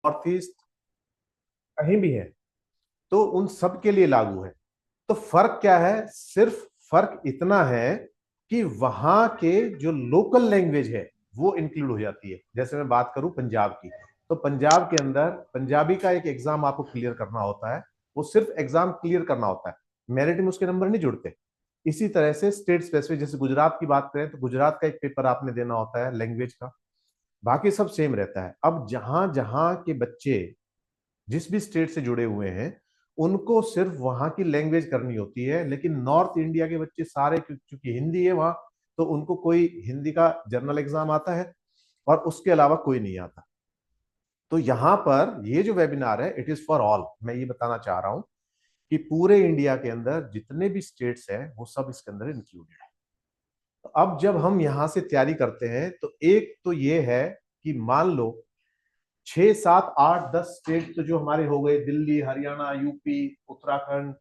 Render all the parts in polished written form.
North east, कहीं भी है, तो उन सब के लिए लागू है। तो फर्क क्या है? सिर्फ फर्क इतना है कि वहां के जो लोकल लैंग्वेज है वो इंक्लूड हो जाती है। जैसे मैं बात करूं पंजाब की, तो पंजाब के अंदर पंजाबी का एक एग्जाम आपको क्लियर करना होता है। वो सिर्फ एग्जाम क्लियर करना होता है, मेरिट में उसके नंबर नहीं जुड़ते। इसी तरह से स्टेट स्पेसिफिक, जैसे गुजरात की बात करें तो गुजरात का एक पेपर आपने देना होता है लैंग्वेज का, बाकी सब सेम रहता है। अब जहां जहां के बच्चे जिस भी स्टेट से जुड़े हुए हैं उनको सिर्फ वहां की लैंग्वेज करनी होती है, लेकिन नॉर्थ इंडिया के बच्चे सारे, क्योंकि हिंदी है वहां, तो उनको कोई हिंदी का जर्नल एग्जाम आता है और उसके अलावा कोई नहीं आता। तो यहां पर ये जो वेबिनार है इट इज फॉर ऑल। मैं ये बताना चाह रहा हूं कि पूरे इंडिया के अंदर जितने भी स्टेट्स हैं वो सब इसके अंदर इंक्लूडेड है। तो अब जब हम यहां से तैयारी करते हैं तो एक तो ये है कि मान लो 6 7 8 10 स्टेट तो जो हमारे हो गए, दिल्ली, हरियाणा, यूपी, उत्तराखंड,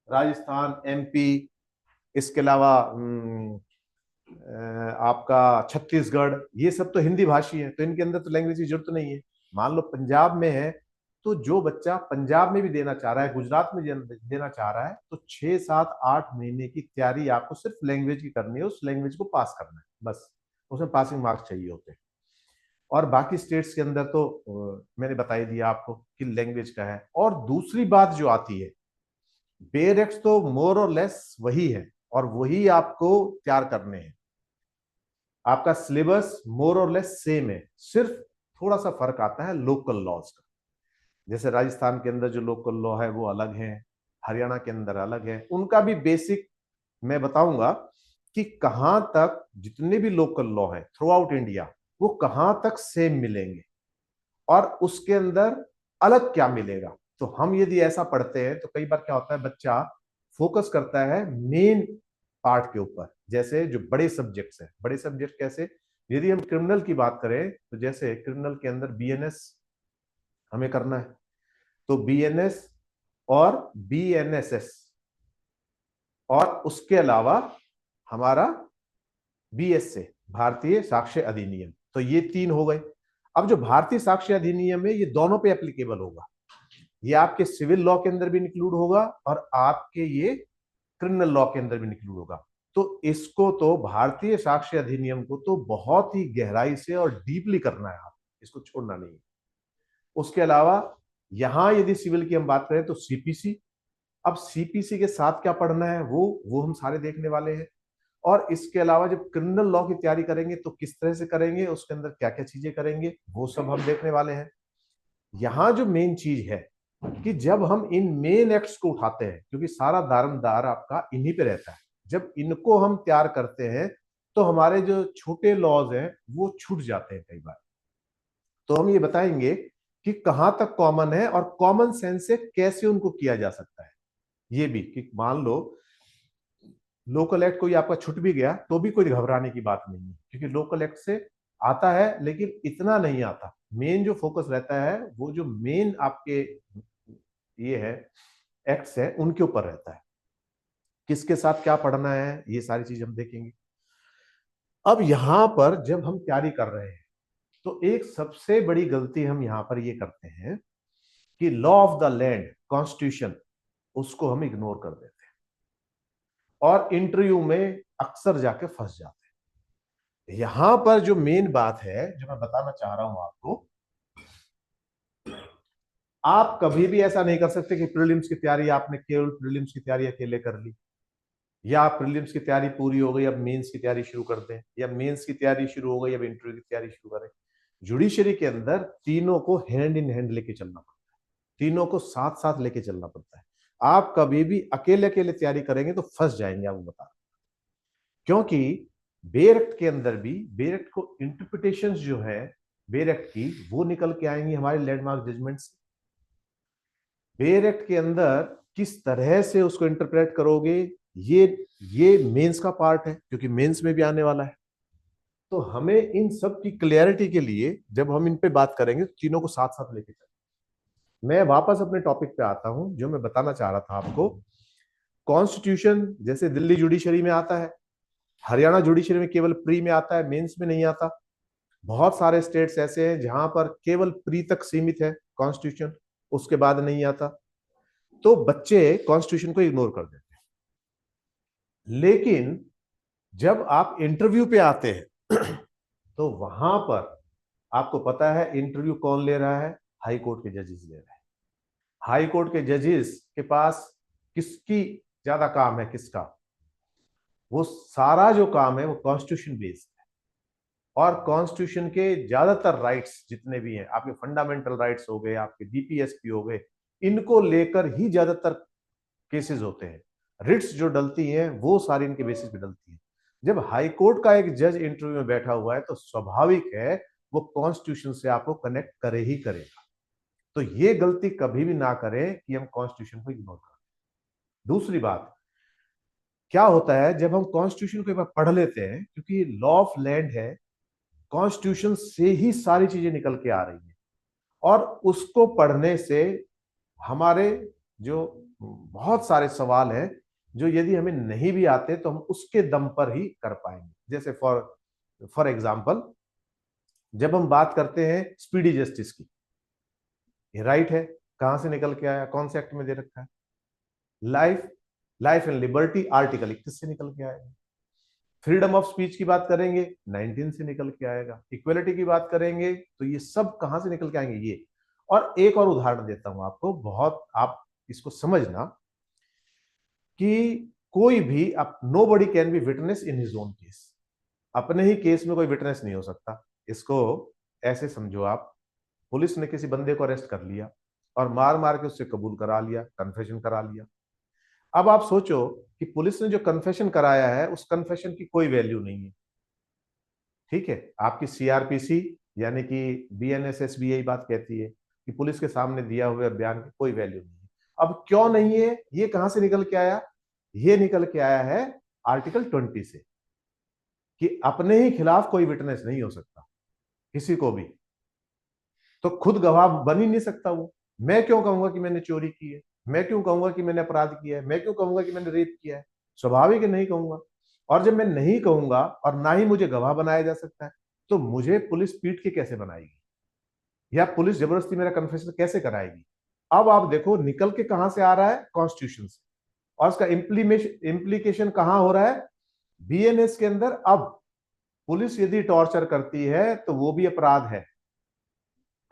राजस्थान, एमपी, इसके अलावा आपका छत्तीसगढ़, ये सब तो हिंदी भाषी है, तो इनके अंदर तो लैंग्वेज की जरूरत नहीं है। मान लो पंजाब में है, तो जो बच्चा पंजाब में भी देना चाह रहा है, गुजरात में देना चाह रहा है, तो 6 7 8 महीने की तैयारी आपको सिर्फ लैंग्वेज की करनी है, उस लैंग्वेज को पास करना है बस। उसमें पासिंग मार्क्स चाहिए होते हैं। और बाकी स्टेट्स के अंदर तो मैंने बता ही दिया आपको कि लैंग्वेज का है। और दूसरी बात जो आती है, बेरेक्स तो मोर और लेस वही है और वही आपको तैयार करने हैं। आपका सिलेबस मोर और लेस सेम है, सिर्फ थोड़ा सा फर्क आता है लोकल लॉज का। जैसे राजस्थान के अंदर जो लोकल लॉ है वो अलग है, हरियाणा के अंदर अलग है, उनका भी बेसिक मैं बताऊंगा कि कहां तक जितने भी लोकल लॉ है थ्रू आउट इंडिया वो कहां तक सेम मिलेंगे और उसके अंदर अलग क्या मिलेगा। तो हम यदि ऐसा पढ़ते हैं तो कई बार क्या होता है, बच्चा फोकस करता है मेन पार्ट के ऊपर। जैसे जो बड़े सब्जेक्ट्स हैं, बड़े सब्जेक्ट कैसे, यदि हम क्रिमिनल की बात करें तो जैसे क्रिमिनल के अंदर बीएनएस हमें करना है, तो बीएनएस और बीएनएसएस, और उसके अलावा हमारा बीएसए, भारतीय साक्ष्य अधिनियम, तो ये 3 हो गए। अब जो भारतीय साक्ष्य अधिनियम है ये दोनों पे एप्लीकेबल होगा, ये आपके सिविल लॉ के अंदर भी इंक्लूड होगा और आपके ये क्रिमिनल लॉ के अंदर भी इंक्लूड होगा। तो इसको तो भारतीय साक्ष्य अधिनियम को तो बहुत ही गहराई से और डीपली करना है, आप इसको छोड़ना नहीं है। उसके अलावा यहां यदि सिविल की हम बात करें तो सीपीसी। अब सीपीसी के साथ क्या पढ़ना है वो हम सारे देखने वाले हैं। और इसके अलावा जब क्रिमिनल लॉ की तैयारी करेंगे तो किस तरह से करेंगे, उसके अंदर क्या क्या चीजें करेंगे, वो सब हम देखने वाले हैं। यहां जो मेन चीज है कि जब हम इन मेन एक्ट्स को उठाते हैं, क्योंकि सारा दारोमदार आपका इन्हीं पे रहता है, जब इनको हम तैयार करते हैं तो हमारे जो छोटे लॉज हैं वो छूट जाते हैं कई बार। तो हम ये बताएंगे कि कहां तक कॉमन है और कॉमन सेंस से कैसे उनको किया जा सकता है। ये भी कि मान लो लोकल एक्ट कोई आपका छूट भी गया तो भी कोई घबराने की बात नहीं है, क्योंकि लोकल एक्ट से आता है लेकिन इतना नहीं आता। मेन जो फोकस रहता है वो जो मेन आपके ये है एक्ट्स है उनके ऊपर रहता है, किसके साथ क्या पढ़ना है ये सारी चीज हम देखेंगे। अब यहां पर जब हम तैयारी कर रहे हैं तो एक सबसे बड़ी गलती हम यहां पर ये करते हैं कि law of the land, constitution, उसको हम इग्नोर कर देते हैं और इंटरव्यू में अक्सर जाके फंस जाते हैं। यहां पर जो मेन बात है जो मैं बताना चाह रहा हूं आपको, आप कभी भी ऐसा नहीं कर सकते कि प्रीलिम्स की तैयारी आपने केवल प्रीलिम्स की तैयारी अकेले कर ली, या प्रीलिम्स की तैयारी पूरी हो गई अब मेंस की तैयारी शुरू कर दें, या मेंस की तैयारी शुरू हो गई अब इंटरव्यू की तैयारी शुरू करें। जुडिशरी के अंदर तीनों को हैंड इन हैंड लेके चलना पड़ता है, तीनों को साथ साथ लेके चलना पड़ता है। आप कभी भी अकेले अकेले तैयारी करेंगे तो फंस जाएंगे, आपको बता। क्योंकि बेर एक्ट के अंदर भी बेर एक्ट को इंटरप्रिटेशन जो है बेर एक्ट की वो निकल के आएंगी हमारे लैंडमार्क जजमेंट से। बेर एक्ट के अंदर किस तरह से उसको इंटरप्रेट करोगे, ये ये मेंस का पार्ट है, क्योंकि मेंस में भी आने वाला है। तो हमें इन सब की क्लियरिटी के लिए जब हम इन पे बात करेंगे तो तीनों को साथ साथ लेके चलें। मैं वापस अपने टॉपिक पे आता हूं जो मैं बताना चाह रहा था आपको। कॉन्स्टिट्यूशन जैसे दिल्ली जुडिशरी में आता है, हरियाणा जुडिशरी में केवल प्री में आता है, मेंस में नहीं आता। बहुत सारे स्टेट्स ऐसे हैं जहां पर केवल प्री तक सीमित है कॉन्स्टिट्यूशन, उसके बाद नहीं आता, तो बच्चे कॉन्स्टिट्यूशन को इग्नोर कर देते हैं। लेकिन जब आप इंटरव्यू पे आते हैं तो वहां पर आपको पता है इंटरव्यू कौन ले रहा है? हाई कोर्ट के जजेस ले रहे हैं। हाई कोर्ट के जजेस के पास किसकी ज्यादा काम है? किसका? वो सारा जो काम है वो कॉन्स्टिट्यूशन बेस्ड है, और कॉन्स्टिट्यूशन के ज्यादातर राइट्स जितने भी हैं, आपके फंडामेंटल राइट्स हो गए, आपके डीपीएसपी हो गए, इनको लेकर ही ज्यादातर केसेस होते हैं। रिट्स जो डलती हैं वो सारी इनके बेसिस पे डलती हैं। जब हाई कोर्ट का एक जज इंटरव्यू में बैठा हुआ है तो स्वाभाविक है वो कॉन्स्टिट्यूशन से आपको कनेक्ट करे ही करेगा। तो ये गलती कभी भी ना करें कि हम कॉन्स्टिट्यूशन को इग्नोर करें। दूसरी बात, क्या होता है जब हम कॉन्स्टिट्यूशन को एक बार पढ़ लेते हैं, क्योंकि लॉ ऑफ लैंड है, कॉन्स्टिट्यूशन से ही सारी चीजें निकल के आ रही है, और उसको पढ़ने से हमारे जो बहुत सारे सवाल हैं जो यदि हमें नहीं भी आते तो हम उसके दम पर ही कर पाएंगे। जैसे फॉर एग्जांपल, जब हम बात करते हैं स्पीडी जस्टिस की, ये राइट है, कहां से निकल के आया? कौन से एक्ट में दे रखा है? Life life and liberty article 21 से निकल के आएगा। फ्रीडम ऑफ स्पीच की बात करेंगे 19 से निकल के आएगा। इक्वलिटी की बात करेंगे तो ये सब कहां से निकल के आएंगे? ये। और एक और उदाहरण देता हूं आपको, बहुत आप इसको समझना, कि कोई भी nobody can be witness in his own case. अपने ही केस में कोई विटनेस नहीं हो सकता। इसको ऐसे समझो आप, पुलिस ने किसी बंदे को अरेस्ट कर लिया और मार मार के उससे कबूल करा लिया, कन्फेशन करा लिया। अब आप सोचो कि पुलिस ने जो कन्फेशन कराया है उस कन्फेशन की कोई वैल्यू नहीं है, ठीक है? आपकी सीआरपीसी यानी कि बीएनएसएस भी यही बात कहती है कि पुलिस के सामने दिया हुआ बयान की कोई वैल्यू नहीं है। अब क्यों नहीं है? ये कहां से निकल के आया? ये निकल के आया है आर्टिकल 20 से, कि अपने ही खिलाफ कोई विटनेस नहीं हो सकता, किसी को भी। तो खुद गवाह बन ही नहीं सकता वो। मैं क्यों कहूंगा कि मैंने चोरी की है? मैं क्यों कहूंगा कि मैंने अपराध किया है? मैं क्यों कहूंगा कि मैंने रेप किया है? स्वाभाविक है नहीं कहूंगा। और जब मैं नहीं कहूंगा और ना ही मुझे गवाह बनाया जा सकता है, तो मुझे पुलिस पीट के कैसे बनाएगी, या पुलिस जबरदस्ती मेरा कन्फेशन कैसे कराएगी? अब आप देखो निकल के कहां से आ रहा है? कॉन्स्टिट्यूशन से। और इसका इम्प्लीकेशन कहां हो रहा है? बीएनएस के अंदर। अब पुलिस यदि टॉर्चर करती है तो वो भी अपराध है।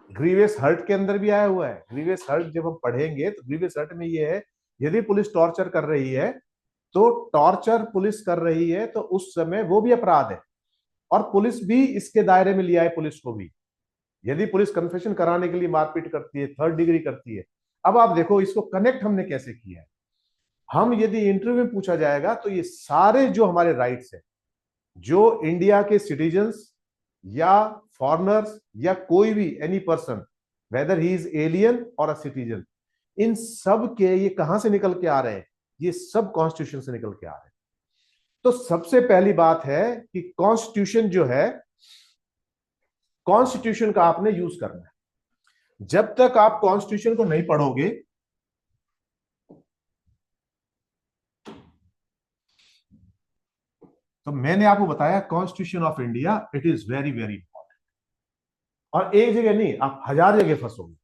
ग्रीवियस हर्ट के अंदर भी आया हुआ है। ग्रीवियस हर्ट जब हम पढ़ेंगे तो ग्रीवियस हर्ट में ये है, यदि पुलिस टॉर्चर कर रही है तो टॉर्चर पुलिस कर रही है तो उस समय वो भी अपराध है, और पुलिस भी इसके दायरे में लिया है पुलिस को भी। यदि पुलिस कन्फेशन कराने के लिए मारपीट करती है, थर्ड डिग्री करती है। अब आप देखो इसको कनेक्ट हमने कैसे किया है। हम यदि इंटरव्यू में पूछा जाएगा तो ये सारे जो हमारे राइट्स है, जो इंडिया के सिटीजन्स या फॉरनर्स या कोई भी any person, weather he is alien और अ सिटीजन, इन सब के ये कहां से निकल के आ रहे हैं? ये सब कॉन्स्टिट्यूशन से निकल के आ रहे हैं। तो सबसे पहली बात है कि कॉन्स्टिट्यूशन जो है, कॉन्स्टिट्यूशन का आपने यूज करना है। जब तक आप कॉन्स्टिट्यूशन को नहीं पढ़ोगे, तो मैंने आपको बताया constitution of India, it is very very important. और एक जगह नहीं, आप 1000 जगह फंसोगे।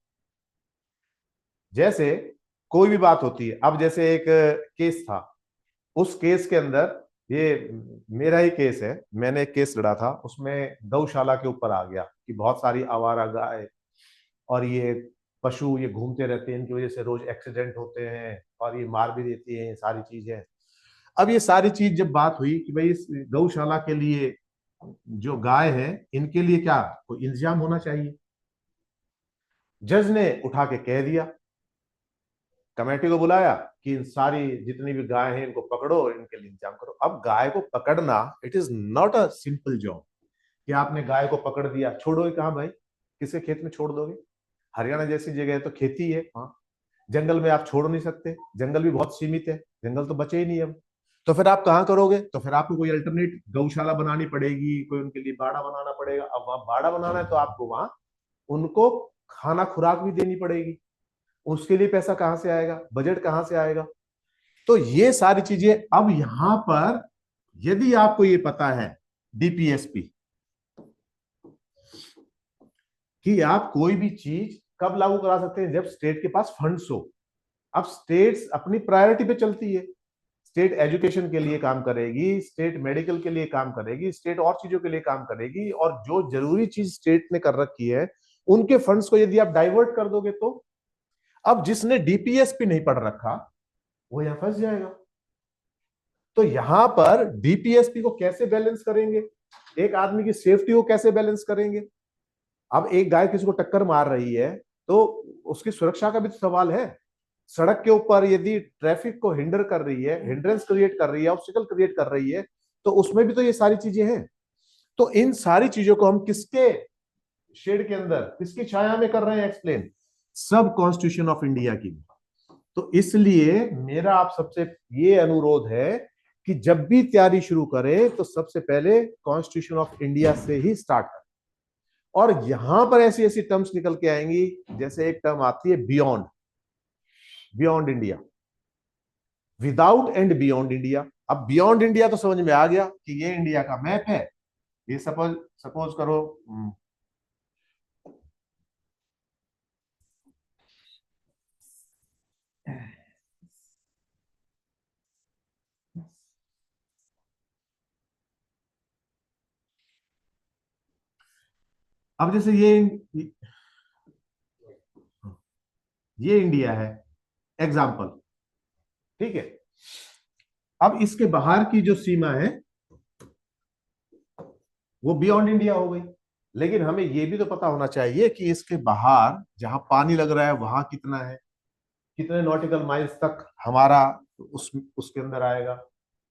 जैसे कोई भी बात होती है, अब जैसे एक केस था, उस केस के अंदर, ये मेरा ही केस है, मैंने एक केस लड़ा था, उसमें गौशाला के ऊपर आ गया कि बहुत सारी आवारा गाय और ये पशु ये घूमते रहते हैं, इनकी वजह से रोज एक्सीडेंट होते हैं और ये मार भी देती हैं, सारी चीजें। अब ये सारी चीज जब बात हुई कि भाई इस गौशाला के लिए जो गाय है इनके लिए क्या कोई इंतजाम होना चाहिए, जज ने उठा के कह दिया, कमेटी को बुलाया कि इन सारी जितनी भी गाय हैं इनको पकड़ो और इनके लिए इंतजाम करो। अब गाय को पकड़ना, it is not a simple job कि आपने गाय को पकड़ दिया, छोड़ोगे कहां भाई? किसे खेत में छोड़ दोगे? हरियाणा जैसी जगह है तो खेती है, हाँ। जंगल में आप छोड़ नहीं सकते, जंगल भी बहुत सीमित है, जंगल तो बचे ही नहीं अब। तो फिर आप कहां करोगे? तो फिर आपको कोई अल्टरनेट गौशाला बनानी पड़ेगी, कोई उनके लिए बाड़ा बनाना पड़ेगा। अब वहां बाड़ा बनाना है तो आपको वहां उनको खाना खुराक भी देनी पड़ेगी, उसके लिए पैसा कहां से आएगा? बजट कहां से आएगा? तो ये सारी चीजें अब यहां पर, यदि आपको ये पता है डीपीएसपी, कि आप कोई भी चीज कब लागू करा सकते हैं, जब स्टेट के पास फंड्स हो। अब स्टेट्स अपनी प्रायोरिटी पे चलती है, स्टेट एजुकेशन के लिए काम करेगी, स्टेट मेडिकल के लिए काम करेगी, स्टेट और चीजों के लिए काम करेगी, और जो जरूरी चीज स्टेट ने कर रखी है उनके फंड्स को यदि आप डाइवर्ट कर दोगे तो अब जिसने डीपीएस भी नहीं पढ़ रखा वो यहां फंस जाएगा। तो यहां पर डीपीएसपी को कैसे बैलेंस करेंगे, एक आदमी की सेफ्टी को कैसे बैलेंस करेंगे। अब एक गाय किसी को टक्कर मार रही है तो उसकी सुरक्षा का भी तो सवाल है। सड़क के ऊपर यदि ट्रैफिक को हिंडर कर रही है, हिंड्रेंस क्रिएट कर रही है, ऑब्स्टिकल क्रिएट कर रही है, तो उसमें भी तो ये सारी चीजें हैं। तो इन सारी चीजों को हम किसके शेड के अंदर, किसकी छाया में कर रहे हैं एक्सप्लेन, सब कॉन्स्टिट्यूशन ऑफ इंडिया की। तो इसलिए मेरा आप सबसे ये अनुरोध है कि जब भी तैयारी शुरू करें तो सबसे पहले कॉन्स्टिट्यूशन ऑफ इंडिया से ही स्टार्ट करें। और यहां पर ऐसी ऐसी टर्म्स निकल के आएंगी, जैसे एक टर्म आती है beyond, beyond India, without and beyond India. अब बियॉन्ड इंडिया तो समझ में आ गया कि ये इंडिया का मैप है। ये सपोज सपोज करो अब जैसे ये इंडिया है एग्जाम्पल, ठीक है। अब इसके बाहर की जो सीमा है वो बियॉन्ड इंडिया हो गई। लेकिन हमें यह भी तो पता होना चाहिए कि इसके बाहर जहां पानी लग रहा है वहां कितना है, कितने नॉटिकल माइल्स तक हमारा उसके अंदर आएगा,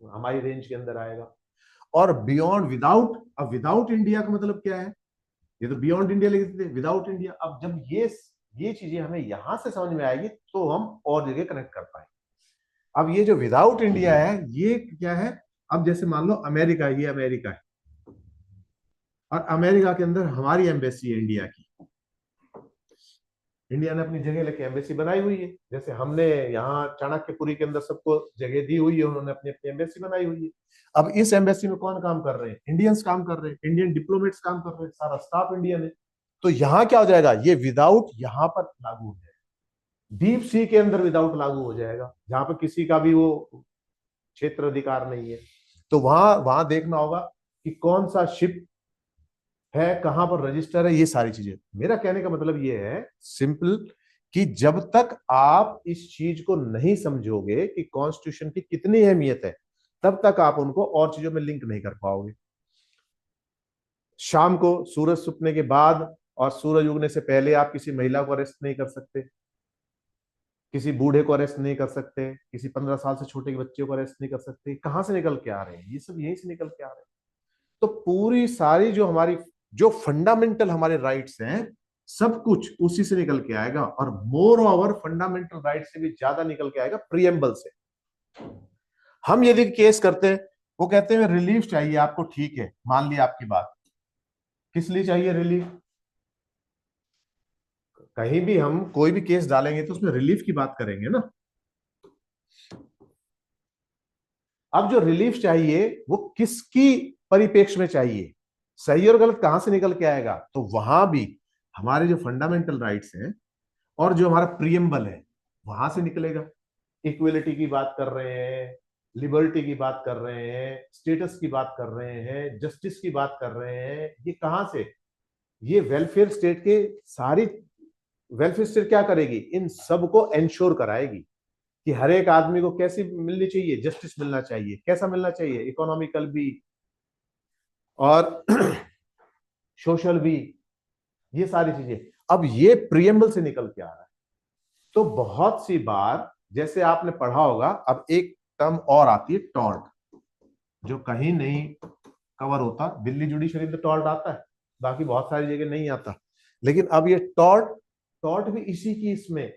हमारी रेंज के अंदर आएगा। और बियॉन्ड विदाउट, अब विदाउट इंडिया का मतलब क्या है, ये तो बियॉन्ड इंडिया लिखते थे, विदाउट इंडिया। अब जब ये चीजें हमें यहां से समझ में आएगी तो हम और जगह कनेक्ट कर पाएंगे। अब ये जो विदाउट इंडिया है ये क्या है, अब जैसे मान लो अमेरिका, ये अमेरिका है और अमेरिका के अंदर हमारी एम्बेसी है इंडिया की। इंडिया ने अपनी जगह लेके एम्बेसी बनाई हुई है, जैसे हमने यहाँ चाणक्यपुरी के अंदर सबको जगह दी हुई है, उन्होंने अपनी अपनी एम्बेसी बनाई हुई है। अब इस एम्बेसी में कौन काम कर रहे हैं, इंडियंस काम कर रहे हैं, इंडियन डिप्लोमेट्स काम कर रहे हैं, सारा स्टाफ इंडियन है। तो यहाँ क्या हो जाएगा, ये विदाउट यहाँ पर लागू हो जाएगा, डीप सी के अंदर विदाउट लागू हो जाएगा, जहां पर किसी का भी वो क्षेत्र अधिकार नहीं है। तो वहां वहां देखना होगा कि कौन सा शिप है, कहां पर रजिस्टर है, ये सारी चीजें। मेरा कहने का मतलब ये है सिंपल, कि जब तक आप इस चीज को नहीं समझोगे कि कॉन्स्टिट्यूशन की कितनी अहमियत है, तब तक आप उनको और चीजों में लिंक नहीं कर पाओगे। शाम को सूरज छुपने के बाद और सूरज उगने से पहले आप किसी महिला को अरेस्ट नहीं कर सकते, किसी बूढ़े को अरेस्ट नहीं कर सकते, किसी 15 साल से छोटे के बच्चे को अरेस्ट नहीं कर सकते। कहां से निकल के आ रहे हैं, ये सब यहीं से निकल के आ रहे हैं। तो पूरी सारी जो हमारी जो फंडामेंटल हमारे राइट्स हैं, सब कुछ उसी से निकल के आएगा। और मोर ओवर फंडामेंटल राइट से भी ज्यादा निकल के आएगा प्रियम्बल से। हम यदि केस करते हैं, वो कहते हैं रिलीफ चाहिए आपको, ठीक है मान लिया आपकी बात, किस लिए चाहिए रिलीफ, कहीं भी हम कोई भी केस डालेंगे तो उसमें रिलीफ की बात करेंगे ना। अब जो रिलीफ चाहिए वो किसकी परिप्रेक्ष्य में चाहिए, सही और गलत कहां से निकल के आएगा, तो वहां भी हमारे जो फंडामेंटल राइट्स हैं और जो हमारा प्रियम्बल है वहां से निकलेगा। इक्वलिटी की बात कर रहे हैं, लिबर्टी की बात कर रहे हैं, स्टेटस की बात कर रहे हैं, जस्टिस की बात कर रहे हैं, ये कहां से, ये वेलफेयर स्टेट के सारी वेलफेयर स्टेट क्या करेगी, इन सब को एंश्योर कराएगी कि हर एक आदमी को कैसी मिलनी चाहिए, जस्टिस मिलना चाहिए, कैसा मिलना चाहिए, इकोनॉमिकल भी और सोशल भी, ये सारी चीजें। अब ये प्रियम्बल से निकल के आ रहा है। तो बहुत सी बार जैसे आपने पढ़ा होगा, अब एक टर्म और आती है टॉर्ट, जो कहीं नहीं कवर होता, दिल्ली जुडिशरी में तो टॉर्ट आता है, बाकी बहुत सारी जगह नहीं आता। लेकिन अब ये टॉर्ट, टॉर्ट भी इसी की, इसमें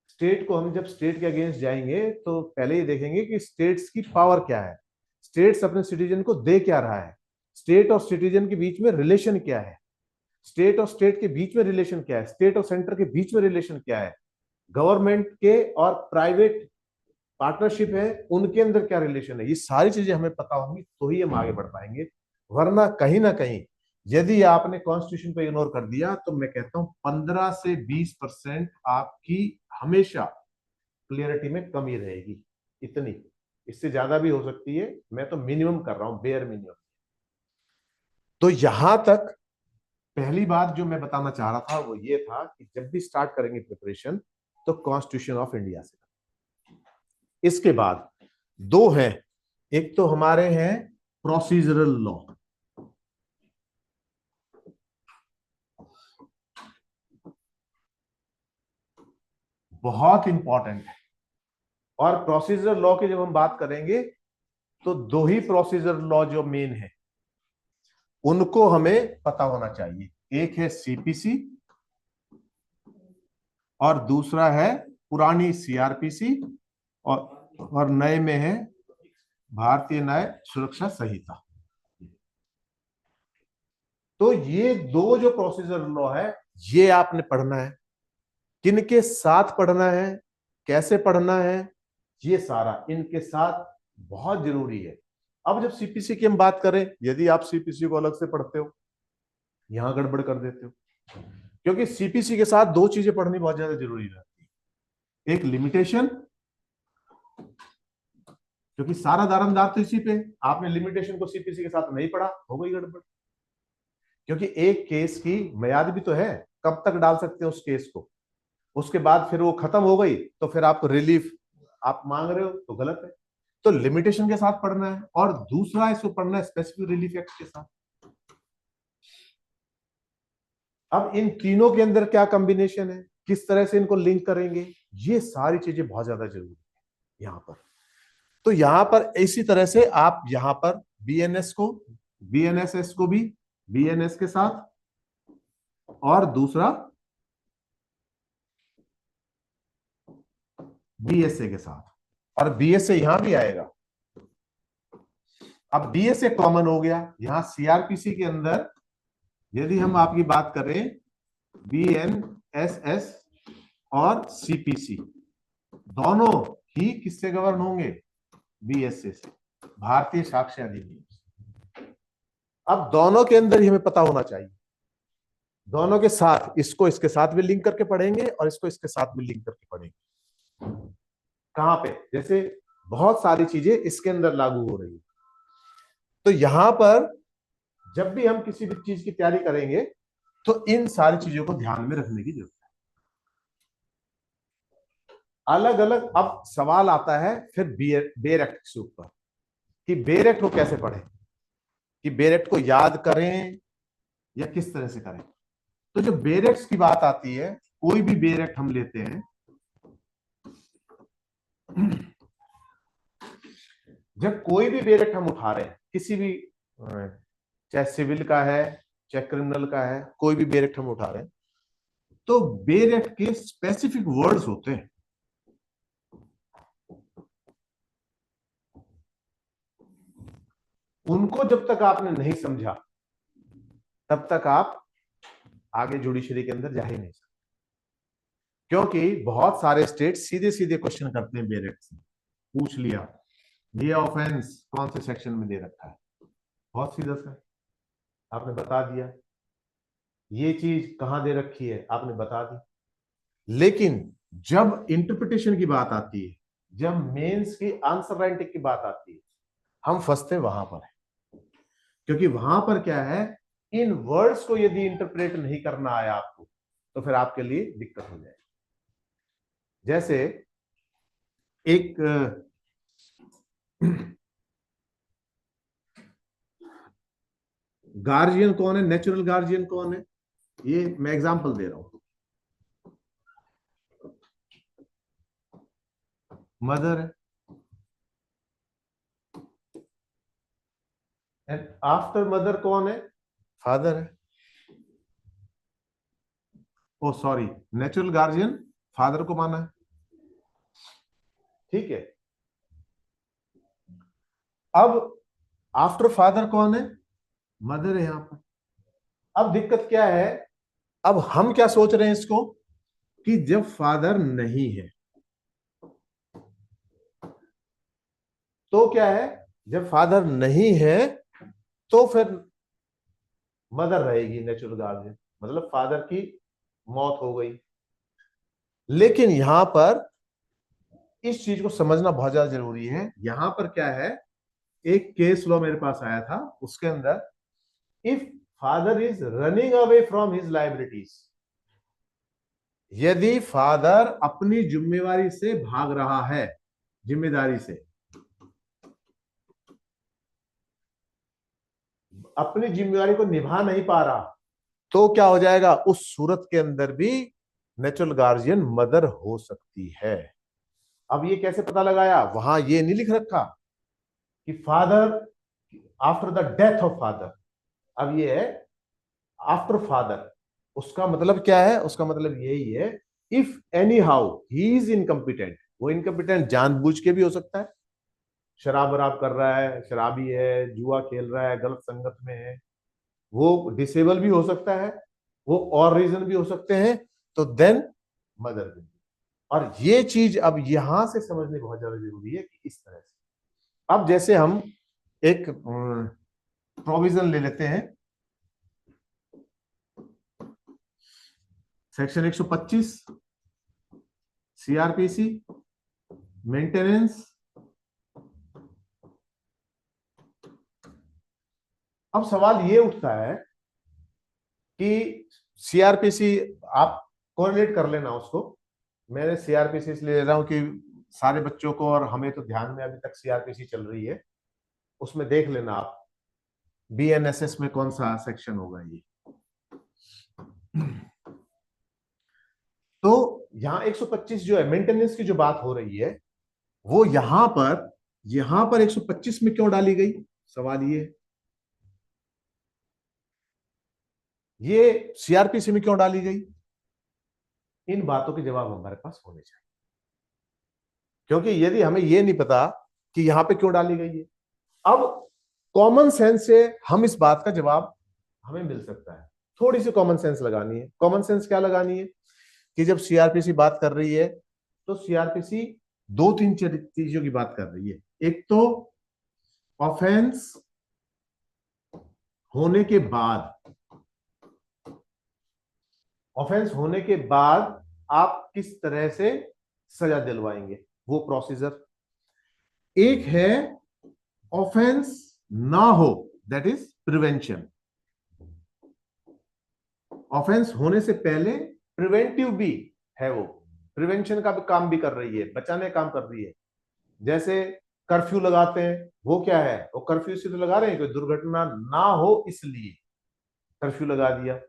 स्टेट को, हम जब स्टेट के अगेंस्ट जाएंगे तो पहले ही देखेंगे कि स्टेट्स की पावर क्या है, स्टेट्स अपने सिटीजन को दे क्या रहा है, स्टेट और सिटीजन के बीच में रिलेशन क्या है, स्टेट और स्टेट के बीच में रिलेशन क्या है, स्टेट और सेंटर के बीच में रिलेशन क्या है, गवर्नमेंट के और प्राइवेट पार्टनरशिप है उनके अंदर क्या रिलेशन है। ये सारी चीजें हमें पता होंगी तो ही हम आगे बढ़ पाएंगे, वरना कहीं ना कहीं यदि आपने कॉन्स्टिट्यूशन को इग्नोर कर दिया तो मैं कहता हूं 15 से 20% आपकी हमेशा क्लियरिटी में कमी रहेगी, इतनी। इससे ज्यादा भी हो सकती है, मैं तो मिनिमम कर रहा हूं, बेयर मिनिमम। तो यहां तक पहली बात जो मैं बताना चाह रहा था वो ये था कि जब भी स्टार्ट करेंगे प्रिपरेशन तो कॉन्स्टिट्यूशन ऑफ इंडिया से। इसके बाद दो हैं, एक तो हमारे हैं प्रोसीजरल लॉ। बहुत इंपॉर्टेंट है। और प्रोसीजरल लॉ की जब हम बात करेंगे तो दो ही प्रोसीजरल लॉ जो मेन है उनको हमें पता होना चाहिए। एक है सीपीसी और दूसरा है पुरानी सीआरपीसी, और नए में है भारतीय न्याय सुरक्षा संहिता। तो ये दो जो प्रोसीजर लॉ है ये आपने पढ़ना है। किनके साथ पढ़ना है, कैसे पढ़ना है, ये सारा इनके साथ बहुत जरूरी है। अब जब सीपीसी की हम बात करें, यदि आप सीपीसी को अलग से पढ़ते हो, यहां गड़बड़ कर देते हो, क्योंकि सीपीसी के साथ दो चीजें पढ़नी बहुत ज्यादा जरूरी रहती है। एक लिमिटेशन, क्योंकि सारा दारोमदार तो इसी पे, आपने लिमिटेशन को सीपीसी के साथ नहीं पढ़ा, हो गई गड़बड़। क्योंकि एक केस की मियाद भी तो है, कब तक डाल सकते हैं उस केस को, उसके बाद फिर वो खत्म हो गई तो फिर आपको रिलीफ आप मांग रहे हो तो गलत है। तो लिमिटेशन के साथ पढ़ना है, और दूसरा इसको पढ़ना है स्पेसिफिक रिलीफ एक्ट के साथ। अब इन तीनों के अंदर क्या कॉम्बिनेशन है, किस तरह से इनको लिंक करेंगे, ये सारी चीजें बहुत ज्यादा जरूरी है यहां पर। तो यहां पर इसी तरह से आप यहां पर बीएनएस को, बीएनएसएस को भी बीएनएस के साथ, और दूसरा बीएसए के साथ, और बीएसए यहां भी आएगा। अब बीएसए कॉमन हो गया यहां सीआरपीसी के अंदर। यदि हम आपकी बात करें बीएनएसएस और सीपीसी, दोनों ही किससे गवर्न होंगे, बीएसए से, भारतीय साक्ष्य अधिनियम से। अब दोनों के अंदर ही हमें पता होना चाहिए, दोनों के साथ, इसको इसके साथ भी लिंक करके पढ़ेंगे और इसको इसके साथ भी लिंक करके पढ़ेंगे। कहां पे, जैसे बहुत सारी चीजें इसके अंदर लागू हो रही है। तो यहां पर जब भी हम किसी भी चीज की तैयारी करेंगे तो इन सारी चीजों को ध्यान में रखने की जरूरत है। अलग अलग अब सवाल आता है फिर बेयर एक्ट के ऊपर, कि बेयर एक्ट को कैसे पढ़ें, कि बेयर एक्ट को याद करें या किस तरह से करें। तो जो बेयर एक्ट की बात आती है, कोई भी बेयर एक्ट हम लेते हैं, जब कोई भी बेयर एक्ट हम उठा रहे हैं किसी भी, चाहे सिविल का है चाहे क्रिमिनल का है, कोई भी बेयर एक्ट हम उठा रहे हैं, तो बेयर एक्ट के स्पेसिफिक वर्ड्स होते हैं। उनको जब तक आपने नहीं समझा तब तक आप आगे जुडिशरी के अंदर जा ही नहीं सकते। क्योंकि बहुत सारे स्टेट सीधे सीधे क्वेश्चन करते हैं बेयर एक्ट से। पूछ लिया ये ऑफेंस कौन से सेक्शन में दे रखा है, बहुत सीधा सा आपने बता दिया। ये चीज कहां दे रखी है आपने बता दी। लेकिन जब इंटरप्रिटेशन की बात आती है, जब मेंस की आंसर राइटिंग की बात आती है, हम फंसते वहां पर है। क्योंकि वहां पर क्या है, इन वर्ड्स को यदि इंटरप्रेट नहीं करना आया आपको तो फिर आपके लिए दिक्कत हो जाएगी। जैसे एक गार्जियन कौन है, नेचुरल गार्जियन कौन है, ये मैं एग्जांपल दे रहा हूं। मदर है, एंड आफ्टर मदर कौन है, फादर है। ओ सॉरी, नेचुरल गार्जियन फादर को माना है, ठीक है। अब आफ्टर फादर कौन है, मदर है यहां पर। अब दिक्कत क्या है, अब हम क्या सोच रहे हैं इसको, कि जब फादर नहीं है तो क्या है, जब फादर नहीं है तो फिर मदर रहेगी नेचुरल गार्जियन, मतलब फादर की मौत हो गई। लेकिन यहां पर इस चीज को समझना बहुत ज्यादा जरूरी है। यहां पर क्या है, एक केस लॉ मेरे पास आया था, उसके अंदर if father is running away from his liabilities, यदि फादर अपनी जिम्मेवारी से भाग रहा है, जिम्मेदारी से अपनी जिम्मेवारी को निभा नहीं पा रहा, तो क्या हो जाएगा, उस सूरत के अंदर भी नेचुरल गार्जियन मदर हो सकती है। अब ये कैसे पता लगाया, वहां ये नहीं लिख रखा कि father after the death of father, अब ये है आफ्टर फादर। उसका मतलब क्या है, उसका मतलब यही है, if any how he is incompetent, वो इनकम्पिटेंट जानबूझ के भी हो सकता है, शराब वराब कर रहा है, शराबी है, जुआ खेल रहा है, गलत संगत में है, वो डिसेबल भी हो सकता है, वो और रीजन भी हो सकते हैं, तो देन मदर विल। और ये चीज अब यहां से समझनी बहुत ज्यादा जरूरी है कि इस तरह से, अब जैसे हम एक प्रोविजन ले लेते हैं, सेक्शन 125 सीआरपीसी, मेंटेनेंस। अब सवाल ये उठता है कि सीआरपीसी, आप कोरिलेट कर लेना उसको, मैंने सीआरपीसी इसलिए ले रहा हूं कि सारे बच्चों को और हमें तो ध्यान में अभी तक सीआरपीसी चल रही है, उसमें देख लेना आप बीएनएसएस में कौन सा सेक्शन होगा ये। तो यहां 125 जो है मेंटेनेंस की जो बात हो रही है, वो यहां पर 125 में क्यों डाली गई, सवाल ये सीआरपीसी में क्यों डाली गई, इन बातों के जवाब हमारे पास होने चाहिए। क्योंकि यदि हमें ये नहीं पता कि यहां पे क्यों डाली गई है, अब कॉमन सेंस से हम इस बात का जवाब हमें मिल सकता है। थोड़ी सी कॉमन सेंस लगानी है। कॉमन सेंस क्या लगानी है कि जब सीआरपीसी बात कर रही है, तो सीआरपीसी दो तीन चीजों की बात कर रही है। एक तो ऑफेंस होने के बाद, ऑफेंस होने के बाद आप किस तरह से सजा दिलवाएंगे, वो प्रोसीजर। एक है ऑफेंस ना हो, दैट इज प्रिवेंशन। ऑफेंस होने से पहले प्रिवेंटिव भी है, वो प्रिवेंशन का भी काम भी कर रही है, बचाने का काम कर रही है। जैसे कर्फ्यू लगाते हैं, वो क्या है, वो कर्फ्यू से तो लगा रहे हैं कोई दुर्घटना ना हो इसलिए कर्फ्यू लगा दिया,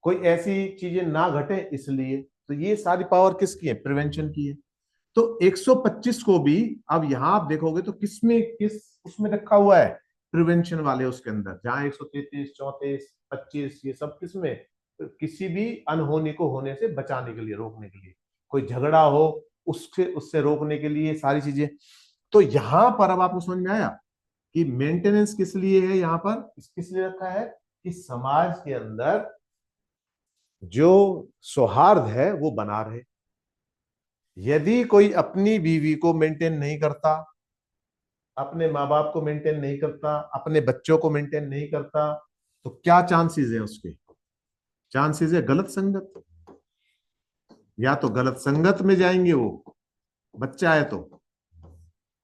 कोई ऐसी चीजें ना घटे इसलिए। तो ये सारी पावर किसकी है, प्रिवेंशन की है। तो 125 को भी अब यहां आप देखोगे तो किस उसमें रखा हुआ है, प्रिवेंशन वाले उसके अंदर, जहां 133 34 25 ये सब किसमें, किसी भी अनहोनी को होने से बचाने के लिए, रोकने के लिए, कोई झगड़ा हो उससे उससे रोकने के लिए सारी चीजें। तो यहां पर अब आपको समझ में आया कि मेंटेनेंस किस लिए है, यहां पर किस लिए रखा है, कि समाज के अंदर जो सौहार्द है वो बना रहे। यदि कोई अपनी बीवी को मेंटेन नहीं करता, अपने माँ बाप को मेंटेन नहीं करता, अपने बच्चों को मेंटेन नहीं करता, तो क्या चांसेस है उसके, चांसेस है गलत संगत, या तो गलत संगत में जाएंगे वो बच्चा है तो,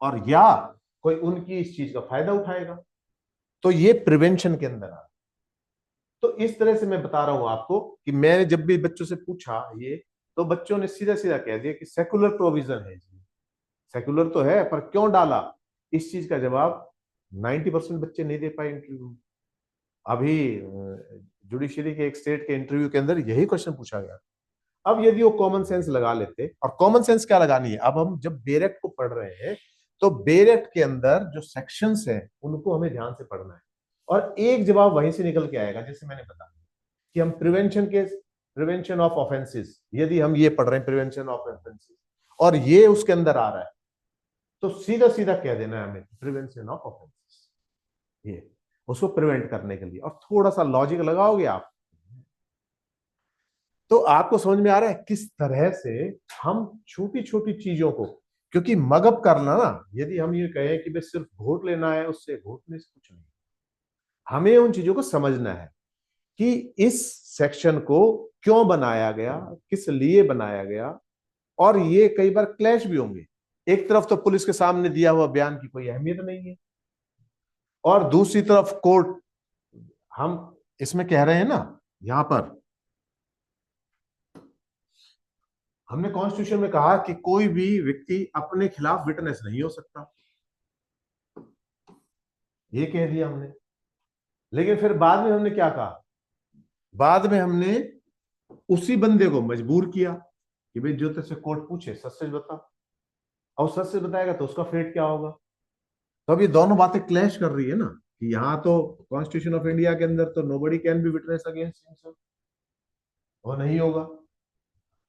और या कोई उनकी इस चीज का फायदा उठाएगा। तो ये प्रिवेंशन के अंदर आ, तो इस तरह से मैं बता रहा हूं आपको कि मैंने जब भी बच्चों से पूछा ये, तो बच्चों ने सीधा सीधा कह दिया कि सेकुलर प्रोविजन है जी। सेकुलर तो है, पर क्यों डाला, इस चीज का जवाब 90% बच्चे नहीं दे पाए इंटरव्यू में। अभी जुडिशरी के एक स्टेट के इंटरव्यू के अंदर यही क्वेश्चन पूछा गया। अब यदि वो कॉमन सेंस लगा लेते, और कॉमन सेंस क्या लगानी है, अब हम जब बेरेक्ट को पढ़ रहे हैं, तो बेरेक्ट के अंदर जो सेक्शंस हैं उनको हमें ध्यान से पढ़ना है, और एक जवाब वहीं से निकल के आएगा। जैसे मैंने बताया कि हम प्रिवेंशन ऑफ ऑफेंसेस, यदि हम ये पढ़ रहे हैं प्रिवेंशन ऑफ ऑफेंसेस, और ये उसके अंदर आ रहा है, तो सीधा सीधा कह देना है हमें प्रिवेंशन ऑफ ऑफेंसेस, ये उसको प्रिवेंट करने के लिए। और थोड़ा सा लॉजिक लगाओगे आप, तो आपको समझ में आ रहा है किस तरह से हम छोटी छोटी चीजों को, क्योंकि मगअप करना ना, यदि हम ये कहें कि बस सिर्फ वोट लेना है, उससे घोटने से कुछ नहीं, हमें उन चीजों को समझना है। कि इस सेक्शन को क्यों बनाया गया, किस लिए बनाया गया, और ये कई बार क्लैश भी होंगे। एक तरफ तो पुलिस के सामने दिया हुआ बयान की कोई अहमियत नहीं है, और दूसरी तरफ कोर्ट, हम इसमें कह रहे हैं ना, यहां पर हमने कॉन्स्टिट्यूशन में कहा कि कोई भी व्यक्ति अपने खिलाफ विटनेस नहीं हो सकता, ये कह दिया हमने। लेकिन फिर बाद में हमने क्या कहा, बाद में हमने उसी बंदे को मजबूर किया कि भाई जो तेरे से कोर्ट पूछे सच सच बता, और सच सच बताएगा तो उसका फेट क्या होगा। तो अब ये दोनों बातें क्लैश कर रही है ना, कि यहाँ तो कॉन्स्टिट्यूशन ऑफ इंडिया के अंदर तो nobody can be witness against himself, वो नहीं होगा,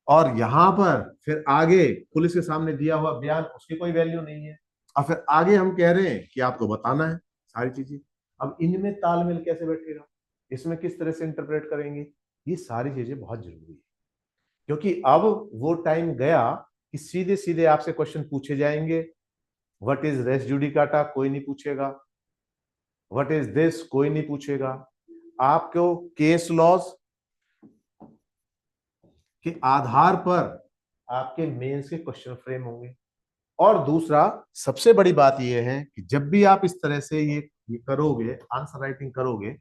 और यहां पर फिर आगे पुलिस के सामने दिया हुआ बयान, उसकी कोई वैल्यू नहीं है, और फिर आगे हम कह रहे हैं कि आपको बताना है सारी चीजें। अब इनमें तालमेल कैसे बैठेगा, इसमें किस तरह से इंटरप्रेट करेंगे, ये सारी चीजें बहुत जरूरी है। क्योंकि अब वो टाइम गया कि सीधे सीधे आपसे क्वेश्चन पूछे जाएंगे। व्हाट इज रेस जुडिकाटा, कोई नहीं पूछेगा। व्हाट इज दिस, कोई नहीं पूछेगा। आपको केस लॉज के आधार पर आपके मेंस के क्वेश्चन फ्रेम होंगे। और दूसरा सबसे बड़ी बात यह है कि जब भी आप इस तरह से ये करोगे, आंसर राइटिंग करोगे,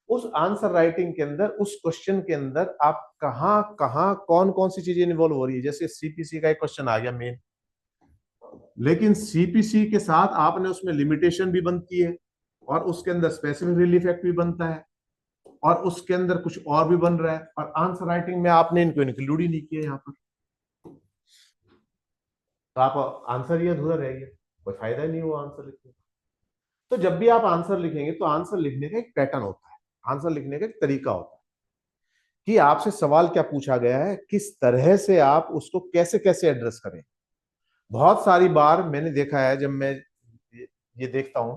उस आंसर राइटिंग के अंदर, उस क्वेश्चन के अंदर आप कहां कहां कौन कौन सी चीजें इन्वॉल्व हो रही है। जैसे सीपीसी का एक क्वेश्चन आ गया मेन, लेकिन सीपीसी के साथ आपने उसमें लिमिटेशन भी बनती है, और उसके अंदर स्पेसिफिक रिलीफ एक्ट भी बनता है, और उसके अंदर कुछ और भी बन रहा है, और आंसर राइटिंग में आपने इनको इंक्लूड ही नहीं किया यहाँ पर, तो आप आंसर ही अधूरा रह गया, कोई फायदा ही नहीं हुआ आंसर लिखने। तो जब भी आप आंसर लिखेंगे तो आंसर लिखने का एक पैटर्न होता है, आंसर लिखने का एक तरीका होता है, कि आपसे सवाल क्या पूछा गया है, किस तरह से आप उसको कैसे कैसे एड्रेस करें। बहुत सारी बार मैंने देखा है, जब मैं ये देखता हूं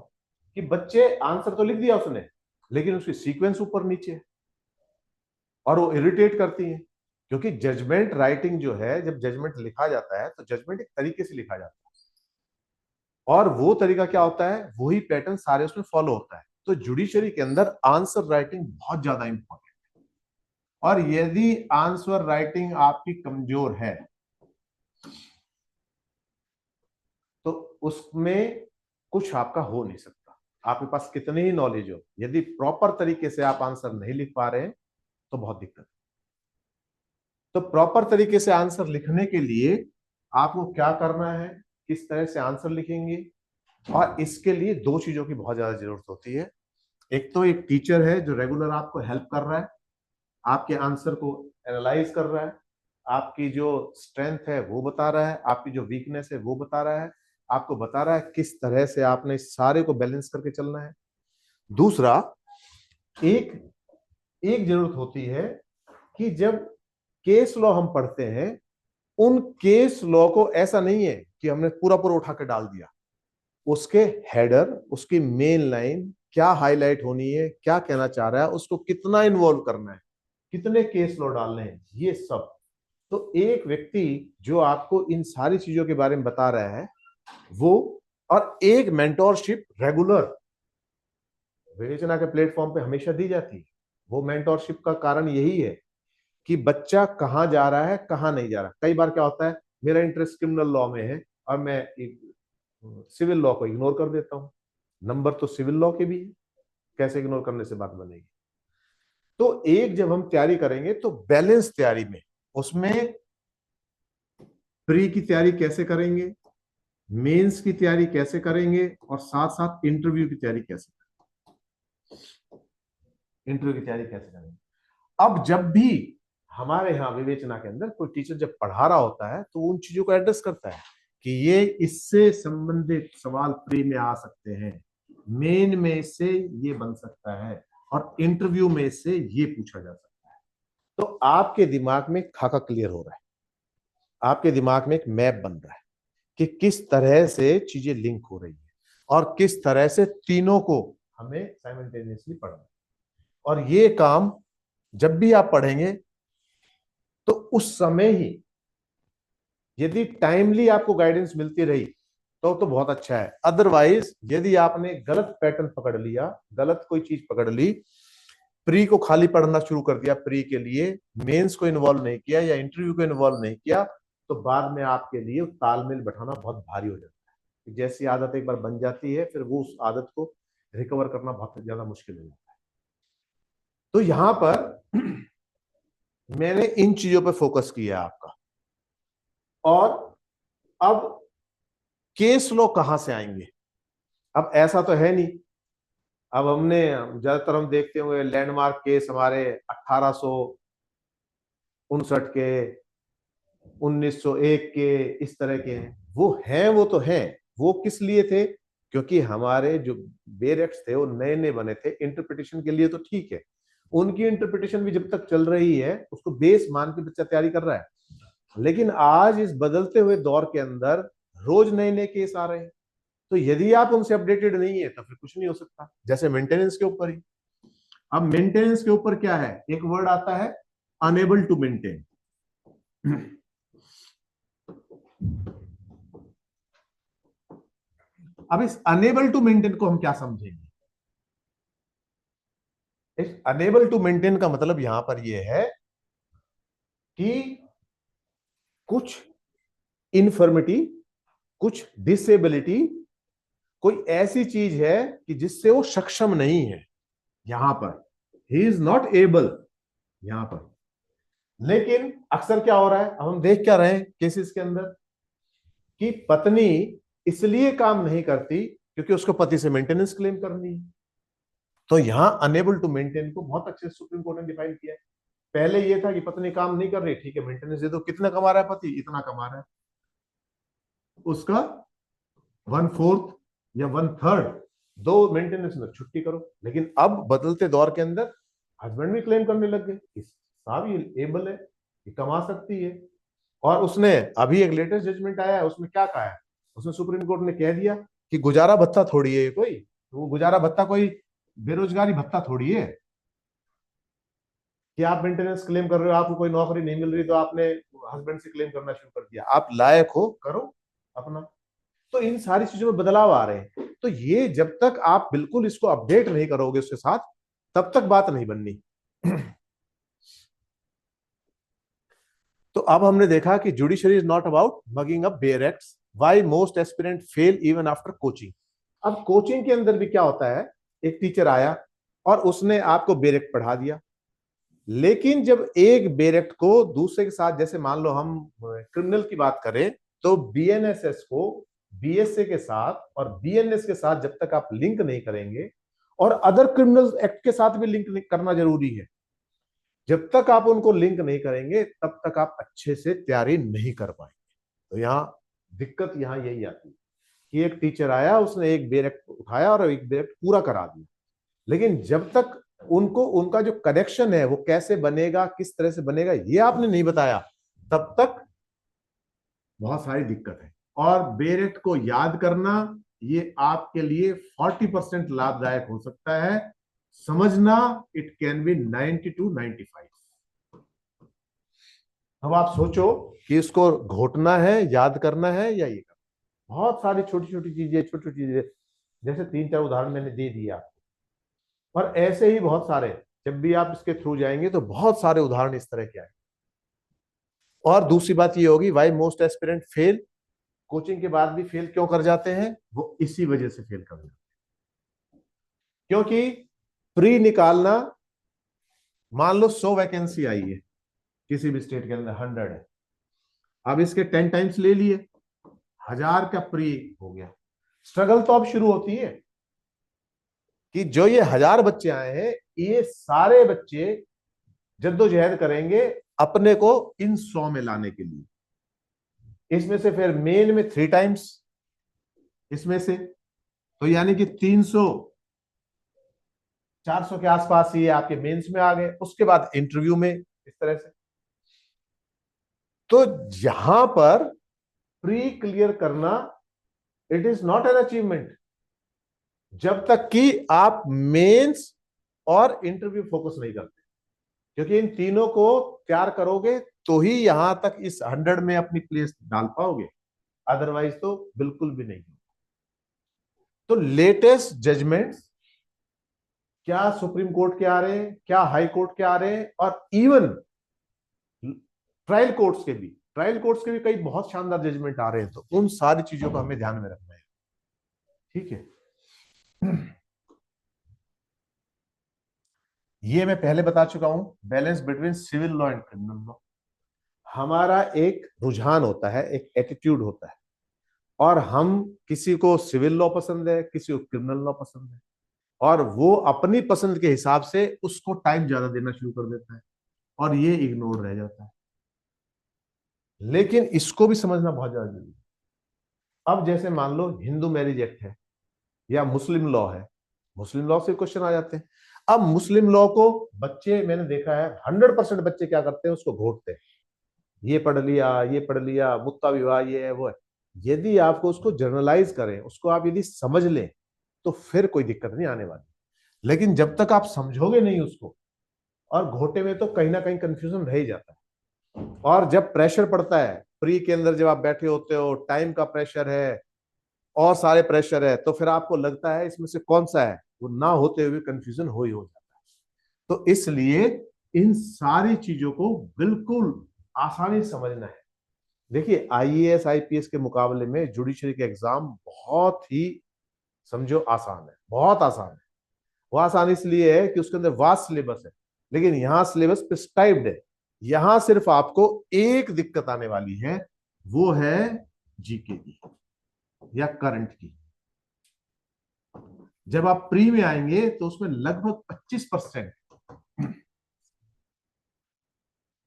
कि बच्चे आंसर तो लिख दिया उसने, लेकिन उसकी सीक्वेंस ऊपर नीचे है, और वो इरिटेट करती है। क्योंकि जजमेंट राइटिंग जो है, जब जजमेंट लिखा जाता है तो जजमेंट एक तरीके से लिखा जाता है, और वो तरीका क्या होता है, वही पैटर्न सारे उसमें फॉलो होता है। तो जुडिशरी के अंदर आंसर राइटिंग बहुत ज्यादा इंपॉर्टेंट है, और यदि आंसर राइटिंग आपकी कमजोर है तो उसमें कुछ आपका हो नहीं सकता। आपके पास कितनी ही नॉलेज हो, यदि प्रॉपर तरीके से आप आंसर नहीं लिख पा रहे हैं तो बहुत दिक्कत है। तो प्रॉपर तरीके से आंसर लिखने के लिए आपको क्या करना है, किस तरह से आंसर लिखेंगे, और इसके लिए दो चीजों की बहुत ज्यादा जरूरत होती है। एक तो एक टीचर है जो रेगुलर आपको हेल्प कर रहा है, आपके आंसर को एनालाइज कर रहा है, आपकी जो स्ट्रेंथ है वो बता रहा है, आपकी जो वीकनेस है वो बता रहा है, आपको बता रहा है किस तरह से आपने इस सारे को बैलेंस करके चलना है। दूसरा, एक एक जरूरत होती है कि जब केस लॉ हम पढ़ते हैं, उन केस लॉ को ऐसा नहीं है कि हमने पूरा पूरा उठा के डाल दिया। उसके हेडर, उसकी मेन लाइन क्या हाईलाइट होनी है, क्या कहना चाह रहा है, उसको कितना इन्वॉल्व करना है, कितने केस लॉ डालने हैं, ये सब। तो एक व्यक्ति जो आपको इन सारी चीजों के बारे में बता रहा है वो, और एक मेंटोरशिप रेगुलर विवेचना के प्लेटफॉर्म पे हमेशा दी जाती है। वो मेंटोरशिप का कारण यही है कि बच्चा कहाँ जा रहा है, कहाँ नहीं जा रहा। कई बार क्या होता है, मेरा इंटरेस्ट क्रिमिनल लॉ में है और मैं सिविल लॉ को इग्नोर कर देता हूं। नंबर तो सिविल लॉ के भी है, कैसे इग्नोर करने से बात बनेगी। तो एक जब हम तैयारी करेंगे तो बैलेंस तैयारी में, उसमें प्री की तैयारी कैसे करेंगे, मेंस की तैयारी कैसे करेंगे, और साथ साथ इंटरव्यू की तैयारी कैसे इंटरव्यू की तैयारी कैसे करेंगे। अब जब भी हमारे यहाँ विवेचना के अंदर कोई टीचर जब पढ़ा रहा होता है तो उन चीजों को एड्रेस करता है कि ये इससे संबंधित सवाल प्री में आ सकते हैं, मेन में से ये बन सकता है, और इंटरव्यू में से ये पूछा जा सकता है। तो आपके दिमाग में खाका क्लियर हो रहा है, आपके दिमाग में एक मैप बन रहा है कि किस तरह से चीजें लिंक हो रही है, और किस तरह से तीनों को हमें साइमल्टेनियसली पढ़ना है। और ये काम जब भी आप पढ़ेंगे तो उस समय ही, यदि टाइमली आपको गाइडेंस मिलती रही तो बहुत अच्छा है। अदरवाइज यदि आपने गलत पैटर्न पकड़ लिया, गलत कोई चीज पकड़ ली, प्री को खाली पढ़ना शुरू कर दिया, प्री के लिए मेंस को इन्वॉल्व नहीं किया या इंटरव्यू को इन्वॉल्व नहीं किया, तो बाद में आपके लिए तालमेल बैठाना बहुत भारी हो जाता है। जैसी आदत एक बार बन जाती है, फिर वो उस आदत को रिकवर करना बहुत ज्यादा मुश्किल हो जाता है। तो यहां पर मैंने इन चीजों पर फोकस किया आपका। और अब केस लॉ कहां से आएंगे? अब ऐसा तो है नहीं, अब हमने ज्यादातर हम देखते होंगे लैंडमार्क केस हमारे 1859 के, 1901 के, इस तरह के हैं। वो हैं, वो तो हैं। वो किस लिए थे? क्योंकि हमारे जो बेर एक्ट्स थे वो नए नए बने थे, इंटरप्रिटेशन के लिए तो ठीक है, उनकी इंटरप्रिटेशन भी जब तक चल रही है उसको बेस मान के बच्चा तैयारी कर रहा है। लेकिन आज इस बदलते हुए दौर के अंदर रोज नए नए केस आ रहे हैं, तो यदि आप उनसे अपडेटेड नहीं है तो फिर कुछ नहीं हो सकता। जैसे मेंटेनेंस के ऊपर ही, अब मेंटेनेंस के ऊपर क्या है, एक वर्ड आता है अनेबल टू मेंटेन। अब इस अनेबल टू मेंटेन को हम क्या समझेंगे? इस अनेबल टू मेंटेन का मतलब यहां पर यह है कि कुछ इन्फर्मिटी, कुछ डिसेबिलिटी, कोई ऐसी चीज है कि जिससे वो सक्षम नहीं है। यहां पर ही इज नॉट एबल, यहां पर। लेकिन अक्सर क्या हो रहा है, अब हम देख क्या रहे हैं केसेस के अंदर, कि पत्नी इसलिए काम नहीं करती क्योंकि उसको पति से मेंटेनेंस क्लेम करनी है। तो यहां अनेबल टू मेंटेन को बहुत अच्छे सुप्रीम कोर्ट ने डिफाइन किया है। पहले ये था कि पत्नी काम नहीं कर रही, ठीक है मेंटेनेंस दे दो। कितना कमा रहा है पति? इतना कमा रहा है, उसका 1/4 या 1/3 दो मेंटेनेंस में, छुट्टी करो। लेकिन अब बदलते दौर के अंदर हस्बैंड भी क्लेम करने लग गए, साहब ये एबल है, ये कमा सकती है। और उसने अभी एक लेटेस्ट जजमेंट आया है, उसमें क्या कहा है, उसमें सुप्रीम कोर्ट ने कह दिया कि गुजारा भत्ता थोड़ी है ये कोई, तो वो गुजारा भत्ता कोई बेरोजगारी भत्ता थोड़ी है कि आप मेंटेनेंस क्लेम कर रहे हो, आपको कोई नौकरी नहीं मिल रही तो आपने हस्बैंड से क्लेम करना शुरू कर दिया। आप लायक हो, करो अपना। तो इन सारी चीजों में बदलाव आ रहे हैं। तो ये जब तक आप बिल्कुल इसको अपडेट नहीं करोगे उसके साथ, तब तक बात नहीं बननी। तो अब हमने देखा कि judiciary is not about mugging up bear acts, why most aspirant fail even after coaching. अब कोचिंग के अंदर भी क्या होता है, एक टीचर आया और उसने आपको बेयर एक्ट पढ़ा दिया, लेकिन जब एक बेयर एक्ट को दूसरे के साथ, जैसे मान लो हम क्रिमिनल की बात करें, तो बीएनएसएस को बीएसए के साथ और बीएनएस के साथ जब तक आप लिंक नहीं करेंगे, और अदर क्रिमिनल एक्ट के साथ भी लिंक करना जरूरी है, जब तक आप उनको लिंक नहीं करेंगे तब तक आप अच्छे से तैयारी नहीं कर पाएंगे। तो यहाँ दिक्कत यहाँ यही आती है कि एक टीचर आया, उसने एक बेयर एक्ट उठाया और एक बेयर एक्ट पूरा करा दिया, लेकिन जब तक उनको उनका जो कनेक्शन है वो कैसे बनेगा, किस तरह से बनेगा, ये आपने नहीं बताया, तब तक बहुत सारी दिक्कत है। और बेरेट को याद करना ये आपके लिए 40% लाभदायक हो सकता है, समझना इट कैन बी 90 to 95। अब आप सोचो कि इसको घोटना है, याद करना है या ये करना। बहुत सारी छोटी छोटी चीजें, छोटी छोटी चीजें, जैसे 3-4 उदाहरण मैंने दे दिए आपको, और ऐसे ही बहुत सारे, जब भी आप इसके थ्रू जाएंगे तो बहुत सारे उदाहरण इस तरह के आए। और दूसरी बात ये होगी, why most aspirant fail, coaching के बाद भी फेल क्यों कर जाते हैं, वो इसी वजह से फेल कर जाते हैं। क्योंकि प्री निकालना, मान लो 100 वैकेंसी आई है किसी भी स्टेट के अंदर, 100 है, अब इसके 10 टाइम्स ले लिए, 1000 का प्री हो गया। स्ट्रगल तो अब शुरू होती है कि जो ये 1000 बच्चे आए हैं, ये सारे बच्चे जद्दोजहद करेंगे अपने को इन 100 में लाने के लिए। इसमें से फिर मेन में 3 टाइम्स, इसमें से तो यानी कि 300, 400 के आसपास ये आपके मेंस में आ गए, उसके बाद इंटरव्यू में इस तरह से। तो यहां पर प्री क्लियर करना it is not an achievement जब तक कि आप मेंस और इंटरव्यू फोकस नहीं करते, क्योंकि इन तीनों को तैयार करोगे तो ही यहां तक इस 100 में अपनी प्लेस डाल पाओगे, अदरवाइज तो बिल्कुल भी नहीं। तो लेटेस्ट जजमेंट्स क्या सुप्रीम कोर्ट के आ रहे हैं, क्या हाई कोर्ट के आ रहे हैं, और इवन ट्रायल कोर्ट्स के भी कई बहुत शानदार जजमेंट आ रहे हैं। तो उन सारी चीजों को हमें ध्यान में रखना है। ठीक है। ये मैं पहले बता चुका हूं, balance between civil law and criminal law. हमारा एक रुझान होता है, एक एटीट्यूड होता है, और हम किसी को सिविल लॉ पसंद है, किसी को क्रिमिनल लॉ पसंद है, और वो अपनी पसंद के हिसाब से उसको टाइम ज्यादा देना शुरू कर देता है, और ये इग्नोर रह जाता है। लेकिन इसको भी समझना बहुत ज्यादा जरूरी है। अब जैसे मान लो हिंदू मैरिज एक्ट है या मुस्लिम लॉ है, मुस्लिम लॉ से क्वेश्चन आ जाते हैं। अब मुस्लिम लॉ को बच्चे, मैंने देखा है 100% बच्चे क्या करते हैं, उसको घोटते हैं, ये पढ़ लिया, ये पढ़ लिया, मुत्ता विवाह ये है वो है। यदि आपको उसको जर्नलाइज करें, उसको आप यदि समझ लें, तो फिर कोई दिक्कत नहीं आने वाली। लेकिन जब तक आप समझोगे नहीं उसको, और घोटे में तो कहीं ना कहीं कंफ्यूजन रह ही जाता है। और जब प्रेशर पड़ता है प्री के अंदर, जब आप बैठे होते हो, टाइम का प्रेशर है और सारे प्रेशर है, तो फिर आपको लगता है इसमें से कौन सा है, वो ना होते हुए कंफ्यूजन हो जाता है। तो इसलिए इन सारी चीजों को बिल्कुल आसानी से समझना है। देखिए, आईएएस आईपीएस के मुकाबले में जुडिशरी के एग्जाम बहुत ही, समझो, आसान है, बहुत आसान है। वो आसान इसलिए है कि उसके अंदर वास्ट सिलेबस है, लेकिन यहां सिलेबस प्रिस्क्राइब्ड है। यहां सिर्फ आपको एक दिक्कत आने वाली है, वो है जीके की या करंट की। जब आप प्री में आएंगे तो उसमें लगभग 25%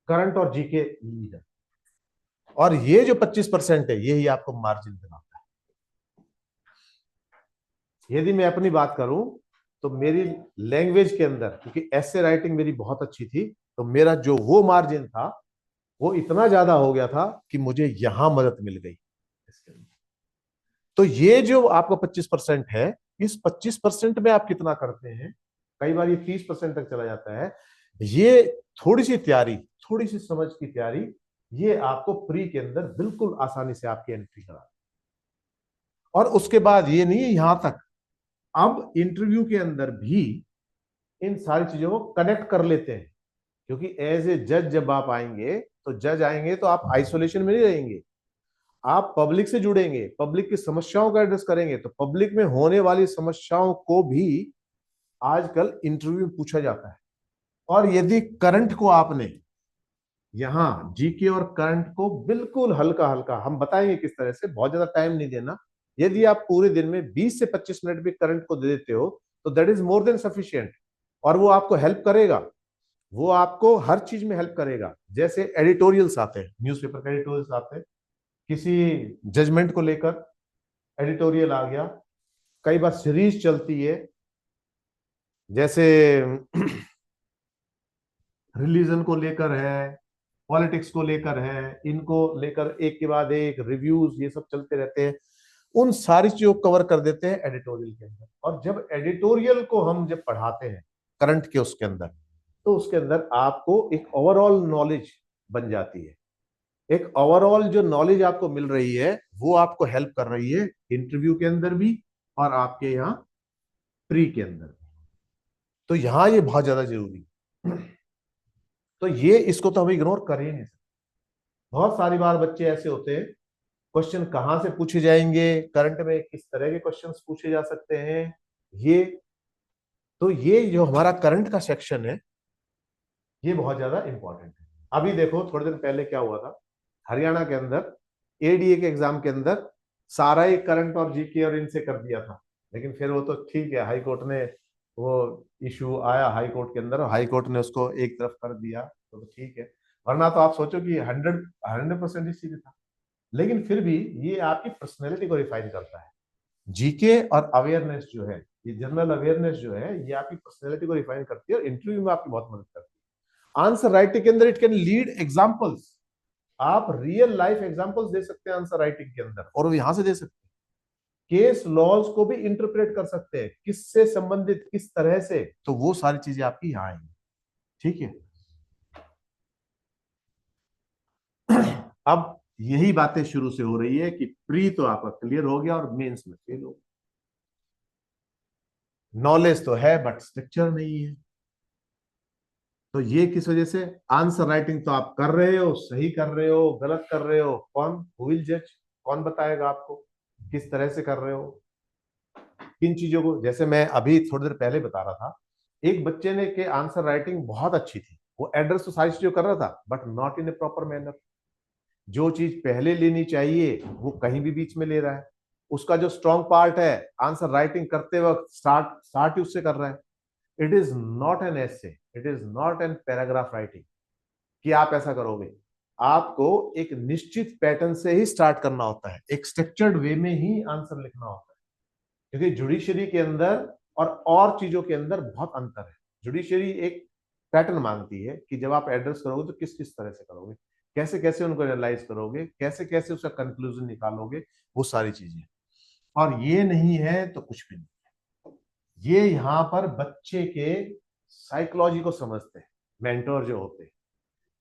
करंट और जीके लीड है, और ये जो 25% है, यही आपको मार्जिन बनाता है। यदि मैं अपनी बात करूं, तो मेरी लैंग्वेज के अंदर, क्योंकि ऐसे राइटिंग मेरी बहुत अच्छी थी, तो मेरा जो वो मार्जिन था, वो इतना ज्यादा हो गया था कि मुझे यहां मदद मिल गई इसके अंदर। तो ये जो आपका 25% है, इस 25% में आप कितना करते हैं, कई बार ये 30% तक चला जाता है। ये थोड़ी सी तैयारी, थोड़ी सी समझ की तैयारी, ये आपको प्री के अंदर बिल्कुल आसानी से आपकी एंट्री करा। और उसके बाद ये नहीं है यहां तक, अब इंटरव्यू के अंदर भी इन सारी चीजों को कनेक्ट कर लेते हैं। क्योंकि एज ए जज जब आप आएंगे, तो जज आएंगे तो आप आइसोलेशन में नहीं रहेंगे, आप पब्लिक से जुड़ेंगे, पब्लिक की समस्याओं का एड्रेस करेंगे। तो पब्लिक में होने वाली समस्याओं को भी आजकल इंटरव्यू में पूछा जाता है। और यदि करंट को आपने, यहां जीके और करंट को बिल्कुल हल्का हल्का हम बताएंगे किस तरह से, बहुत ज्यादा टाइम नहीं देना। यदि आप पूरे दिन में 20 से 25 मिनट भी करंट को दे देते हो, तो that is more than sufficient. और वो आपको हेल्प करेगा, वो आपको हर चीज में हेल्प करेगा। जैसे एडिटोरियल्स आते हैं, न्यूज़पेपर के एडिटोरियल्स आते हैं, किसी जजमेंट को लेकर एडिटोरियल आ गया, कई बार सीरीज चलती है, जैसे रिलीजन को लेकर है, पॉलिटिक्स को लेकर है, इनको लेकर एक के बाद एक रिव्यूज ये सब चलते रहते हैं। उन सारी चीजों को कवर कर देते हैं एडिटोरियल के अंदर। और जब एडिटोरियल को हम जब पढ़ाते हैं करंट के उसके अंदर, तो उसके अंदर आपको एक ओवरऑल नॉलेज बन जाती है। एक ओवरऑल जो नॉलेज आपको मिल रही है, वो आपको हेल्प कर रही है इंटरव्यू के अंदर भी, और आपके यहाँ प्री के अंदर भी। तो यहां ये बहुत ज्यादा जरूरी है। तो ये, इसको तो हम इग्नोर कर ही नहीं सकते। बहुत सारी बार बच्चे ऐसे होते हैं, क्वेश्चन कहाँ से पूछे जाएंगे, करंट में किस तरह के क्वेश्चंस पूछे जा सकते हैं, ये, तो ये जो हमारा करंट का सेक्शन है, ये बहुत ज्यादा इंपॉर्टेंट है। अभी देखो, थोड़े दिन पहले क्या हुआ था, हरियाणा के अंदर एडीए के एग्जाम के अंदर सारा ही करंट और जीके और इनसे कर दिया था। लेकिन फिर वो तो ठीक है, हाई कोर्ट ने वो इशू आया हाई कोर्ट के अंदर, हाई कोर्ट ने उसको एक तरफ कर दिया, तो ठीक है। वरना तो आप सोचो कि 100% इसी था। लेकिन फिर भी ये आपकी पर्सनैलिटी को रिफाइन करता है। जीके और अवेयरनेस जो है, ये जनरल अवेयरनेस जो है, ये आपकी पर्सनैलिटी को रिफाइन करती है, और इंटरव्यू में आपकी बहुत मदद करती है। आंसर राइटिंग के अंदर इट कैन लीड एग्जाम्पल्स, आप रियल लाइफ एग्जाम्पल्स दे सकते हैं आंसर राइटिंग के अंदर, और यहां से दे सकते हैं। केस लॉज को भी इंटरप्रेट कर सकते हैं, किससे संबंधित किस तरह से, तो वो सारी चीजें आपकी यहां आएंगी। ठीक है। अब यही बातें शुरू से हो रही है कि प्री तो आपका क्लियर हो गया और मेंस में फेल हो। नॉलेज तो है बट स्ट्रक्चर नहीं है। तो ये किस वजह से? आंसर राइटिंग तो आप कर रहे हो, सही कर रहे हो, गलत कर रहे हो, कौन हु विल जज? कौन बताएगा आपको किस तरह से कर रहे हो? किन चीजों को, जैसे मैं अभी थोड़ी देर पहले बता रहा था, एक बच्चे ने के आंसर राइटिंग बहुत अच्छी थी, वो एड्रेस तो सारी चीजों कर रहा था but not in A proper manner. जो चीज पहले लेनी चाहिए वो कहीं भी बीच में ले रहा है। उसका जो स्ट्रॉन्ग पार्ट है आंसर राइटिंग करते वक्त स्टार्ट स्टार्ट ही उससे कर रहा है। It is not an essay, it is not an paragraph writing कि आप ऐसा करोगे। आपको एक निश्चित पैटर्न से ही स्टार्ट करना होता है, एक स्ट्रक्चर्ड वे में ही आंसर लिखना होता है। क्योंकि जुडिशरी के अंदर और चीजों के अंदर बहुत अंतर है। जुडिशरी एक पैटर्न मांगती है कि जब आप एड्रेस करोगे तो किस किस तरह से करोगे, कैसे कैसे उनको एनालाइज करोगे, कैसे कैसे उसका कंक्लूजन निकालोगे, वो सारी चीजें। और ये नहीं है तो कुछ भी नहीं। ये यहाँ पर बच्चे के साइकोलॉजी को समझते हैं मेंटोर जो होते हैं,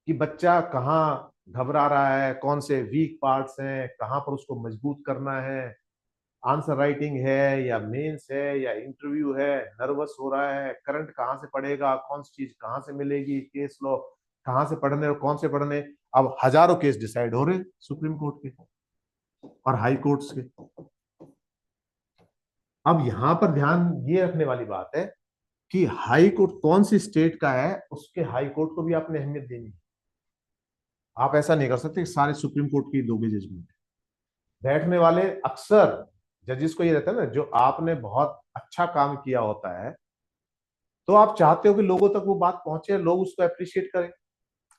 कि बच्चा कहाँ घबरा रहा है, कौन से वीक पार्ट्स हैं, कहाँ पर उसको मजबूत करना है। आंसर राइटिंग है या मेंस है या इंटरव्यू है, नर्वस हो रहा है, करंट कहाँ से पढ़ेगा, कौन सी चीज कहाँ से मिलेगी, केस लॉ कहाँ से पढ़ने और कौन से पढ़ने। अब हजारों केस डिसाइड हो रहे सुप्रीम कोर्ट के और हाई कोर्ट्स के। अब यहां पर ध्यान ये रखने वाली बात है कि हाई कोर्ट कौन सी स्टेट का है, उसके हाई कोर्ट को भी आपने अहमियत देनी है। आप ऐसा नहीं कर सकते कि सारे सुप्रीम कोर्ट की दोगे जजमेंट। बैठने वाले अक्सर जजेस को ये रहता है ना, जो आपने बहुत अच्छा काम किया होता है तो आप चाहते हो कि लोगों तक वो बात पहुंचे, लोग उसको अप्रिशिएट करें।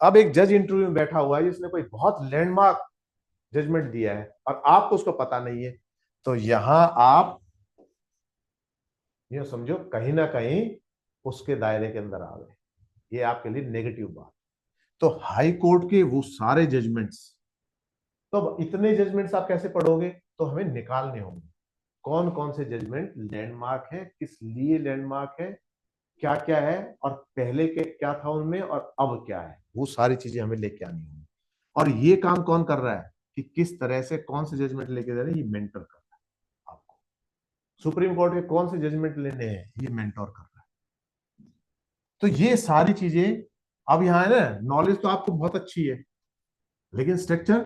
अब एक जज इंटरव्यू में बैठा हुआ है जिसने कोई बहुत लैंडमार्क जजमेंट दिया है और आपको उसको पता नहीं है, तो यहां आप ये समझो कहीं ना कहीं उसके दायरे के अंदर आ गए। ये आपके लिए नेगेटिव बात। तो हाई कोर्ट के वो सारे जजमेंट्स, तो अब इतने जजमेंट्स आप कैसे पढ़ोगे? तो हमें निकालने होंगे कौन कौन से जजमेंट लैंडमार्क है, किस लिए लैंडमार्क है, क्या क्या है, और पहले के क्या था उनमें और अब क्या है, वो सारी चीजें हमें लेके आनी होंगी। और ये काम कौन कर रहा है कि किस तरह से कौन से जजमेंट लेके जा रहे हैं, ये मेंटर कर रहा है आपको। सुप्रीम कोर्ट के कौन से जजमेंट लेने हैं, ये मेंटोर कर रहा है। तो ये सारी चीजें, अब यहाँ है ना, नॉलेज तो आपको बहुत अच्छी है लेकिन स्ट्रक्चर,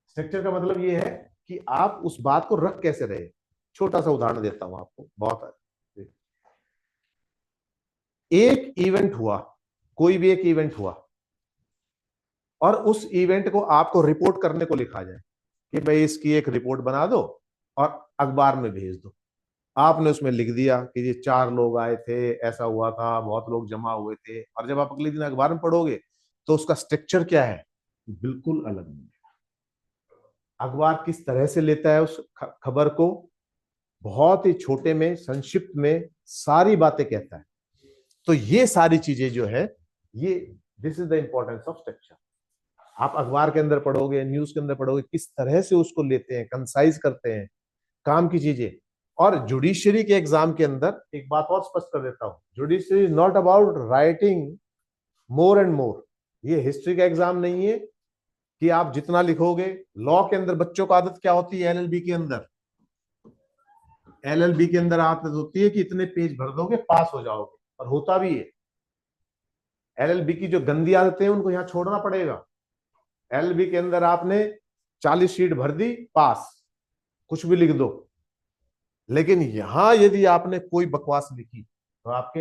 स्ट्रक्चर का मतलब ये है कि आप उस बात को रख कैसे रहे। छोटा सा उदाहरण देता हूं आपको, बहुत एक इवेंट हुआ, कोई भी एक इवेंट हुआ और उस इवेंट को आपको रिपोर्ट करने को लिखा जाए कि भाई इसकी एक रिपोर्ट बना दो और अखबार में भेज दो। आपने उसमें लिख दिया कि ये 4 लोग आए थे, ऐसा हुआ था, बहुत लोग जमा हुए थे, और जब आप अगले दिन अखबार में पढ़ोगे तो उसका स्ट्रक्चर क्या है, बिल्कुल अलग मिलेगा। अखबार किस तरह से लेता है उस खबर को, बहुत ही छोटे में संक्षिप्त में सारी बातें कहता है। तो ये सारी चीजें जो है, ये this is the importance of structure. आप अखबार के अंदर पढ़ोगे, न्यूज के अंदर पढ़ोगे, किस तरह से उसको लेते हैं, कंसाइज करते हैं काम की चीजें। और जुडिशरी के एग्जाम के अंदर एक बात और स्पष्ट कर देता हूं, judiciary is not about writing more and more. ये हिस्ट्री का एग्जाम नहीं है कि आप जितना लिखोगे। लॉ के अंदर बच्चों को आदत क्या होती है, एलएलबी के अंदर, एलएलबी के अंदर आदत होती है कि इतने पेज भर दोगे पास हो जाओगे, और होता भी है। एलएलबी की जो गंदी आदतें हैं उनको यहां छोड़ना पड़ेगा। एलएलबी के अंदर आपने 40 शीट भर दी, पास, कुछ भी लिख दो। लेकिन यहां यदि आपने कोई बकवास लिखी तो आपके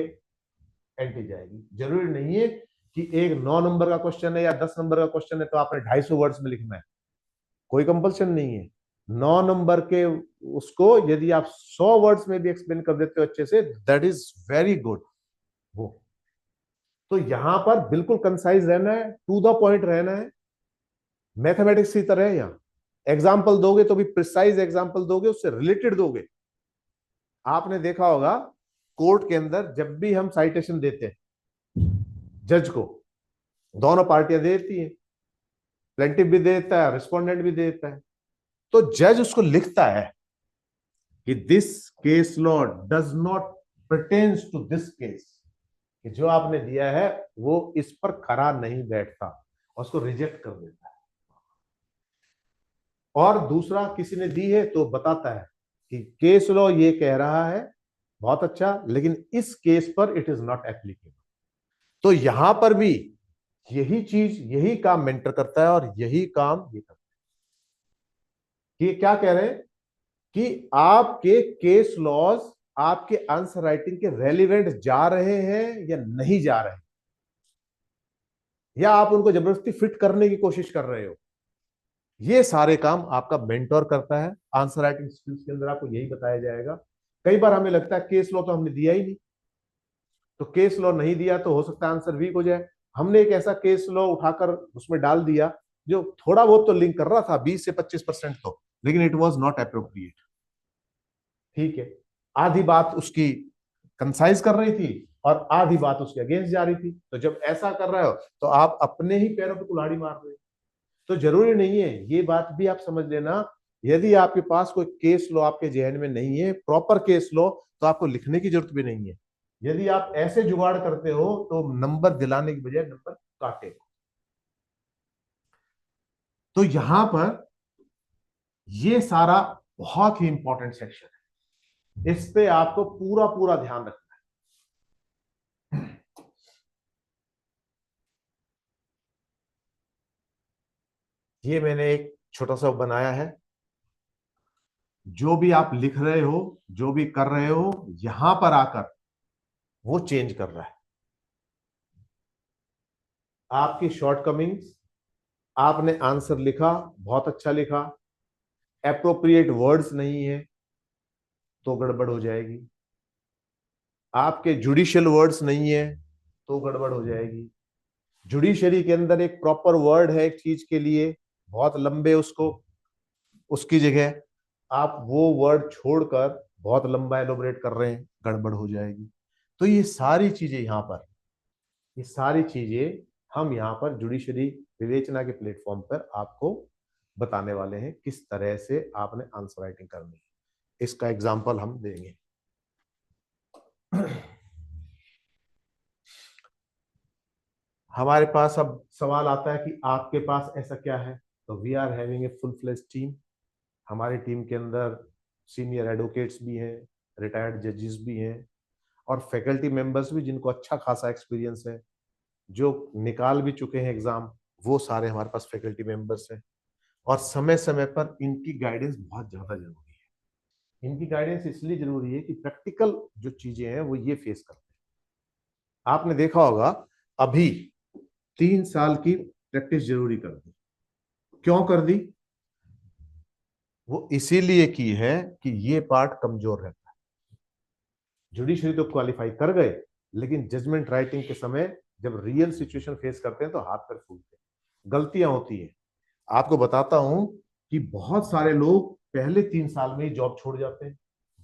एंटी जाएगी। जरूरी नहीं है कि एक 9 नंबर का क्वेश्चन है या 10 नंबर का क्वेश्चन है तो आपने 250 वर्ड्स में लिखना है, कोई कंपल्सन नहीं है। 9 नंबर के उसको यदि आप 100 वर्ड्स में भी एक्सप्लेन कर देते हो अच्छे से, दैट इज वेरी गुड। वो तो यहां पर बिल्कुल कंसाइज रहना है, टू द पॉइंट रहना है। मैथमेटिक्स की तरह यहां एग्जाम्पल दोगे तो भी प्रिसाइज एग्जाम्पल दोगे, उससे रिलेटेड दोगे। आपने देखा होगा कोर्ट के अंदर जब भी हम साइटेशन देते हैं जज को, दोनों पार्टियां देती हैं, प्लेंटिफ भी देता है, रिस्पोंडेंट भी देता है। तो जज उसको लिखता है कि this case law does not pertains to this case, कि जो आपने दिया है वो इस पर खरा नहीं बैठता, और उसको रिजेक्ट कर देता है। और दूसरा किसी ने दी है तो बताता है कि केस लॉ ये कह रहा है बहुत अच्छा, लेकिन इस केस पर इट इज नॉट एप्लीकेबल। तो यहां पर भी यही चीज, यही काम मेंटर करता है और यही काम ये करता है। कि क्या कह रहे हैं कि आपके केस लॉज आपके आंसर राइटिंग के रेलिवेंट जा रहे हैं या नहीं जा रहे हैं, या आप उनको जबरदस्ती फिट करने की कोशिश कर रहे हो। ये सारे काम आपका मेंटोर करता है। आंसर राइटिंग स्किल्स के अंदर आपको यही बताया जाएगा। कई बार हमें लगता है केस लॉ तो हमने दिया ही नहीं, तो केस लॉ नहीं दिया तो हो सकता है आंसर वीक हो जाए। हमने एक ऐसा केस लॉ उठाकर उसमें डाल दिया जो थोड़ा बहुत तो लिंक कर रहा था, 20 से 25% तो, लेकिन इट वॉज नॉट अप्रोप्रिएट। ठीक है, आधी बात उसकी कंसाइज कर रही थी और आधी बात उसके अगेंस्ट जा रही थी। तो जब ऐसा कर रहे हो तो आप अपने ही पैरों पे कुल्हाड़ी मार रहे हो। तो जरूरी नहीं है, ये बात भी आप समझ लेना, यदि आपके पास कोई केस लॉ आपके जहन में नहीं है, प्रॉपर केस लॉ, तो आपको लिखने की जरूरत भी नहीं है। यदि आप ऐसे जुगाड़ करते हो तो नंबर दिलाने की बजाय नंबर काटे। तो यहां पर ये सारा बहुत ही इंपॉर्टेंट सेक्शन है, इस पे आपको पूरा पूरा ध्यान रखना है। ये मैंने एक छोटा सा बनाया है। जो भी आप लिख रहे हो, जो भी कर रहे हो, यहां पर आकर वो चेंज कर रहा है आपकी शॉर्टकमिंग्स। आपने आंसर लिखा, बहुत अच्छा लिखा, एप्रोप्रिएट वर्ड्स नहीं है तो गड़बड़ हो जाएगी। आपके जुडिशियल वर्ड्स नहीं है तो गड़बड़ हो जाएगी। जुडिशरी के अंदर एक प्रॉपर वर्ड है एक चीज के लिए, बहुत लंबे उसको, उसकी जगह आप वो वर्ड छोड़कर बहुत लंबा एलोबरेट कर रहे हैं, गड़बड़ हो जाएगी। तो ये सारी चीजें यहां पर, ये सारी चीजें हम यहाँ पर जुडिशरी विवेचना के प्लेटफॉर्म पर आपको बताने वाले हैं किस तरह से आपने आंसर राइटिंग करनी है। इसका एग्जाम्पल हम देंगे। हमारे पास अब सवाल आता है कि आपके पास ऐसा क्या है। तो we are having a full fledge team. हमारी टीम के अंदर सीनियर एडवोकेट्स भी हैं, रिटायर्ड जजेस भी हैं, और फैकल्टी मेंबर्स भी जिनको अच्छा खासा एक्सपीरियंस है, जो निकाल भी चुके हैं एग्जाम, वो सारे हमारे पास फैकल्टी मेंबर्स हैं। और समय समय पर इनकी गाइडेंस बहुत ज्यादा जरूरी है। इनकी गाइडेंस इसलिए जरूरी है कि प्रैक्टिकल जो चीजें हैं वो ये फेस करते हैं। आपने देखा होगा अभी 3 साल की प्रैक्टिस जरूरी कर दी। क्यों कर दी? वो इसीलिए की है कि ये पार्ट कमजोर रहता है। जुडिशरी तो क्वालिफाई कर गए, लेकिन जजमेंट राइटिंग के समय जब रियल सिचुएशन फेस करते हैं तो हाथ पैर फूलते हैं, गलतियां होती है। आपको बताता हूं कि बहुत सारे लोग पहले 3 साल में ही जॉब छोड़ जाते हैं।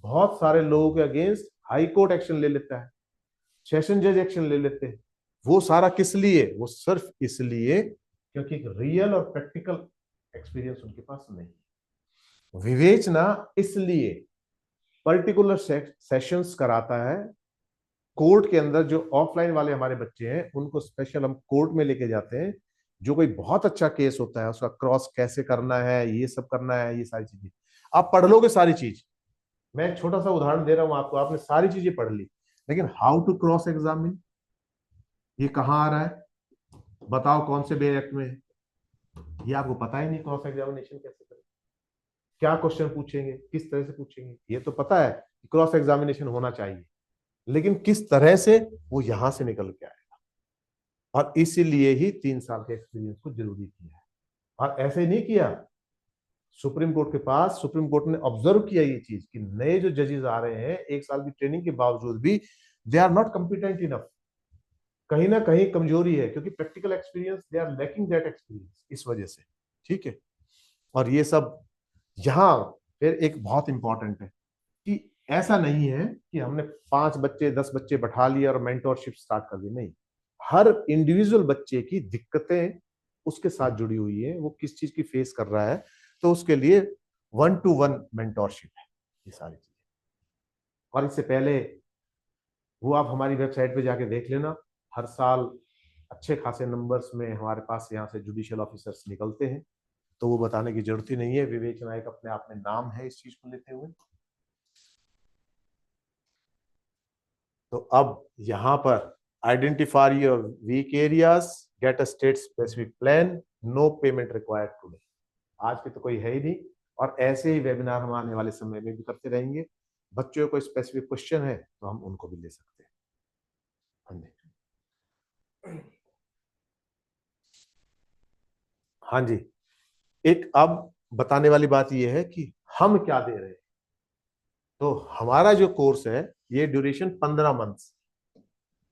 बहुत सारे लोगों के अगेंस्ट हाई कोर्ट एक्शन ले लेता है, सेशन जज एक्शन ले लेते हैं। वो सारा किस लिए? वो सिर्फ इसलिए क्योंकि रियल और प्रैक्टिकल एक्सपीरियंस उनके पास नहीं है। विवेचना इसलिए पर्टिकुलर सेशंस कराता है कोर्ट के अंदर। जो ऑफलाइन वाले हमारे बच्चे हैं उनको स्पेशल हम कोर्ट में लेके जाते हैं। जो कोई बहुत अच्छा केस होता है उसका क्रॉस कैसे करना है, ये सब करना है, ये सारी चीजें आप पढ़ लोगे सारी चीज। मैं एक छोटा सा उदाहरण दे रहा हूं आपको, आपने सारी चीजें पढ़ ली, लेकिन हाउ टू क्रॉस एग्जामिन ये कहाँ आ रहा है? बताओ कौन से बे एक्ट में है? ये आपको पता ही नहीं, क्रॉस एग्जामिनेशन कैसे करें, क्या क्वेश्चन पूछेंगे, किस तरह से पूछेंगे। ये तो पता है कि क्रॉस एग्जामिनेशन होना चाहिए, लेकिन किस तरह से, वो यहां से निकल के आएगा। और इसीलिए ही 3 साल के एक्सपीरियंस को जरूरी किया है। और ऐसे ही नहीं किया, सुप्रीम कोर्ट के पास, सुप्रीम कोर्ट ने ऑब्जर्व किया ये चीज कि नए जो जजेस आ रहे हैं 1 साल की ट्रेनिंग के बावजूद भी they are not competent enough. कहीं ना कहीं कमजोरी है, क्योंकि practical experience, they are lacking that experience, इस वजह से। ठीक है। और ये सब यहाँ फिर एक बहुत इंपॉर्टेंट है कि ऐसा नहीं है कि हमने 5 बच्चे 10 बच्चे बैठा लिए और मेंटोरशिप स्टार्ट कर दी, नहीं। हर इंडिविजुअल बच्चे की दिक्कतें उसके साथ जुड़ी हुई है, वो किस चीज की फेस कर रहा है, तो उसके लिए 1-to-1 मेंटोरशिप है ये सारी चीजें। और इससे पहले वो आप हमारी वेबसाइट पे जाके देख लेना। हर साल अच्छे खासे नंबर्स में हमारे पास यहाँ से जुडिशियल ऑफिसर्स निकलते हैं, तो वो बताने की जरूरत ही नहीं है। विवेक नायक अपने आप में नाम है इस चीज को लेते हुए। तो अब यहाँ पर identify your weak areas, get a state specific plan, no payment required today. आज की तो कोई है ही नहीं, और ऐसे ही वेबिनार हम आने वाले समय में भी करते रहेंगे। बच्चों को स्पेसिफिक क्वेश्चन है तो हम उनको भी ले सकते हैं। हाँ जी, हाँ जी। एक अब बताने वाली बात यह है कि हम क्या दे रहे हैं। तो हमारा जो कोर्स है ये ड्यूरेशन 15 मंथ्स,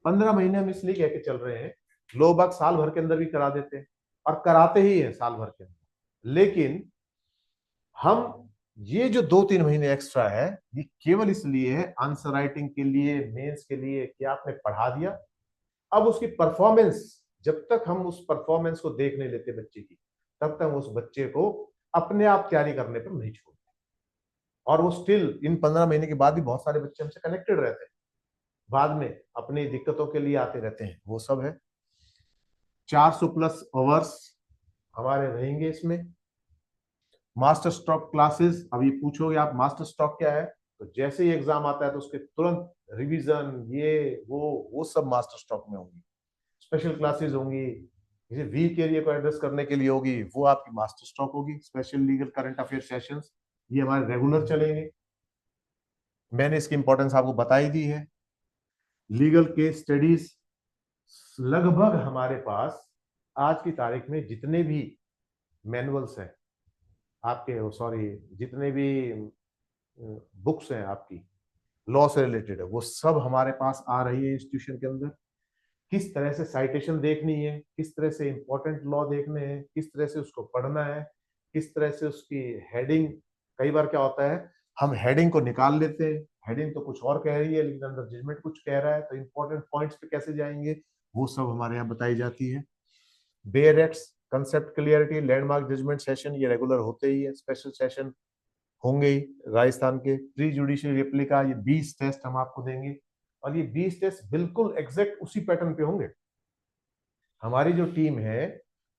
15 महीने हम इसलिए कह के चल रहे हैं। लोग बाग साल भर के अंदर भी करा देते हैं और कराते ही हैं साल भर के अंदर, लेकिन हम ये जो 2-3 महीने एक्स्ट्रा है ये केवल इसलिए है आंसर राइटिंग के लिए, मेंस के लिए, कि आपने पढ़ा दिया। अब उसकी परफॉर्मेंस, जब तक हम उस परफॉर्मेंस को देख नहीं लेते बच्चे की, तब तक उस बच्चे को अपने आप तैयारी करने पर नहीं छोड़ते। और वो स्टिल इन 15 महीने के बाद भी बहुत सारे बच्चे हमसे कनेक्टेड रहते हैं, बाद में अपनी दिक्कतों के लिए आते रहते हैं। वो सब है। 400+ आवर्स हमारे रहेंगे इसमें। मास्टर स्ट्रोक क्लासेस, अभी पूछोगे आप मास्टर स्ट्रोक क्या है, तो जैसे ही एग्जाम आता है तो उसके तुरंत रिवीजन, ये वो सब मास्टर स्ट्रोक में होंगी। स्पेशल क्लासेस होंगी, जैसे वीक एरिया को एड्रेस करने के लिए होगी, वो आपकी मास्टर स्ट्रोक होगी। Special legal current affair sessions ये हमारे रेगुलर चलेंगे। मैंने इसकी इंपॉर्टेंस आपको बताई दी है। लीगल केस स्टडीज लगभग हमारे पास आज की तारीख में जितने भी मैनुअल्स हैं आपके, सॉरी, जितने भी बुक्स हैं आपकी लॉ से रिलेटेड है, वो सब हमारे पास आ रही है इंस्टीट्यूशन के अंदर। किस तरह से साइटेशन देखनी है, किस तरह से इंपॉर्टेंट लॉ देखने हैं, किस तरह से उसको पढ़ना है, किस तरह से उसकी हेडिंग। कई बार क्या होता है, हम हेडिंग को निकाल लेते हैं, हेडिंग तो कुछ और कह रही है लेकिन अंदर जजमेंट कुछ कह रहा है, तो इंपॉर्टेंट पॉइंट्स पे कैसे जाएंगे, वो सब हमारे यहाँ बताई जाती है। Bare acts, concept clarity, landmark judgment session ये रेगुलर होते ही है। स्पेशल सेशन होंगे ही। राजस्थान के प्री जुडिशियल रिप्लिका, ये 20 टेस्ट हम आपको देंगे, और ये 20 टेस्ट बिल्कुल एग्जैक्ट उसी पैटर्न पे होंगे। हमारी जो टीम है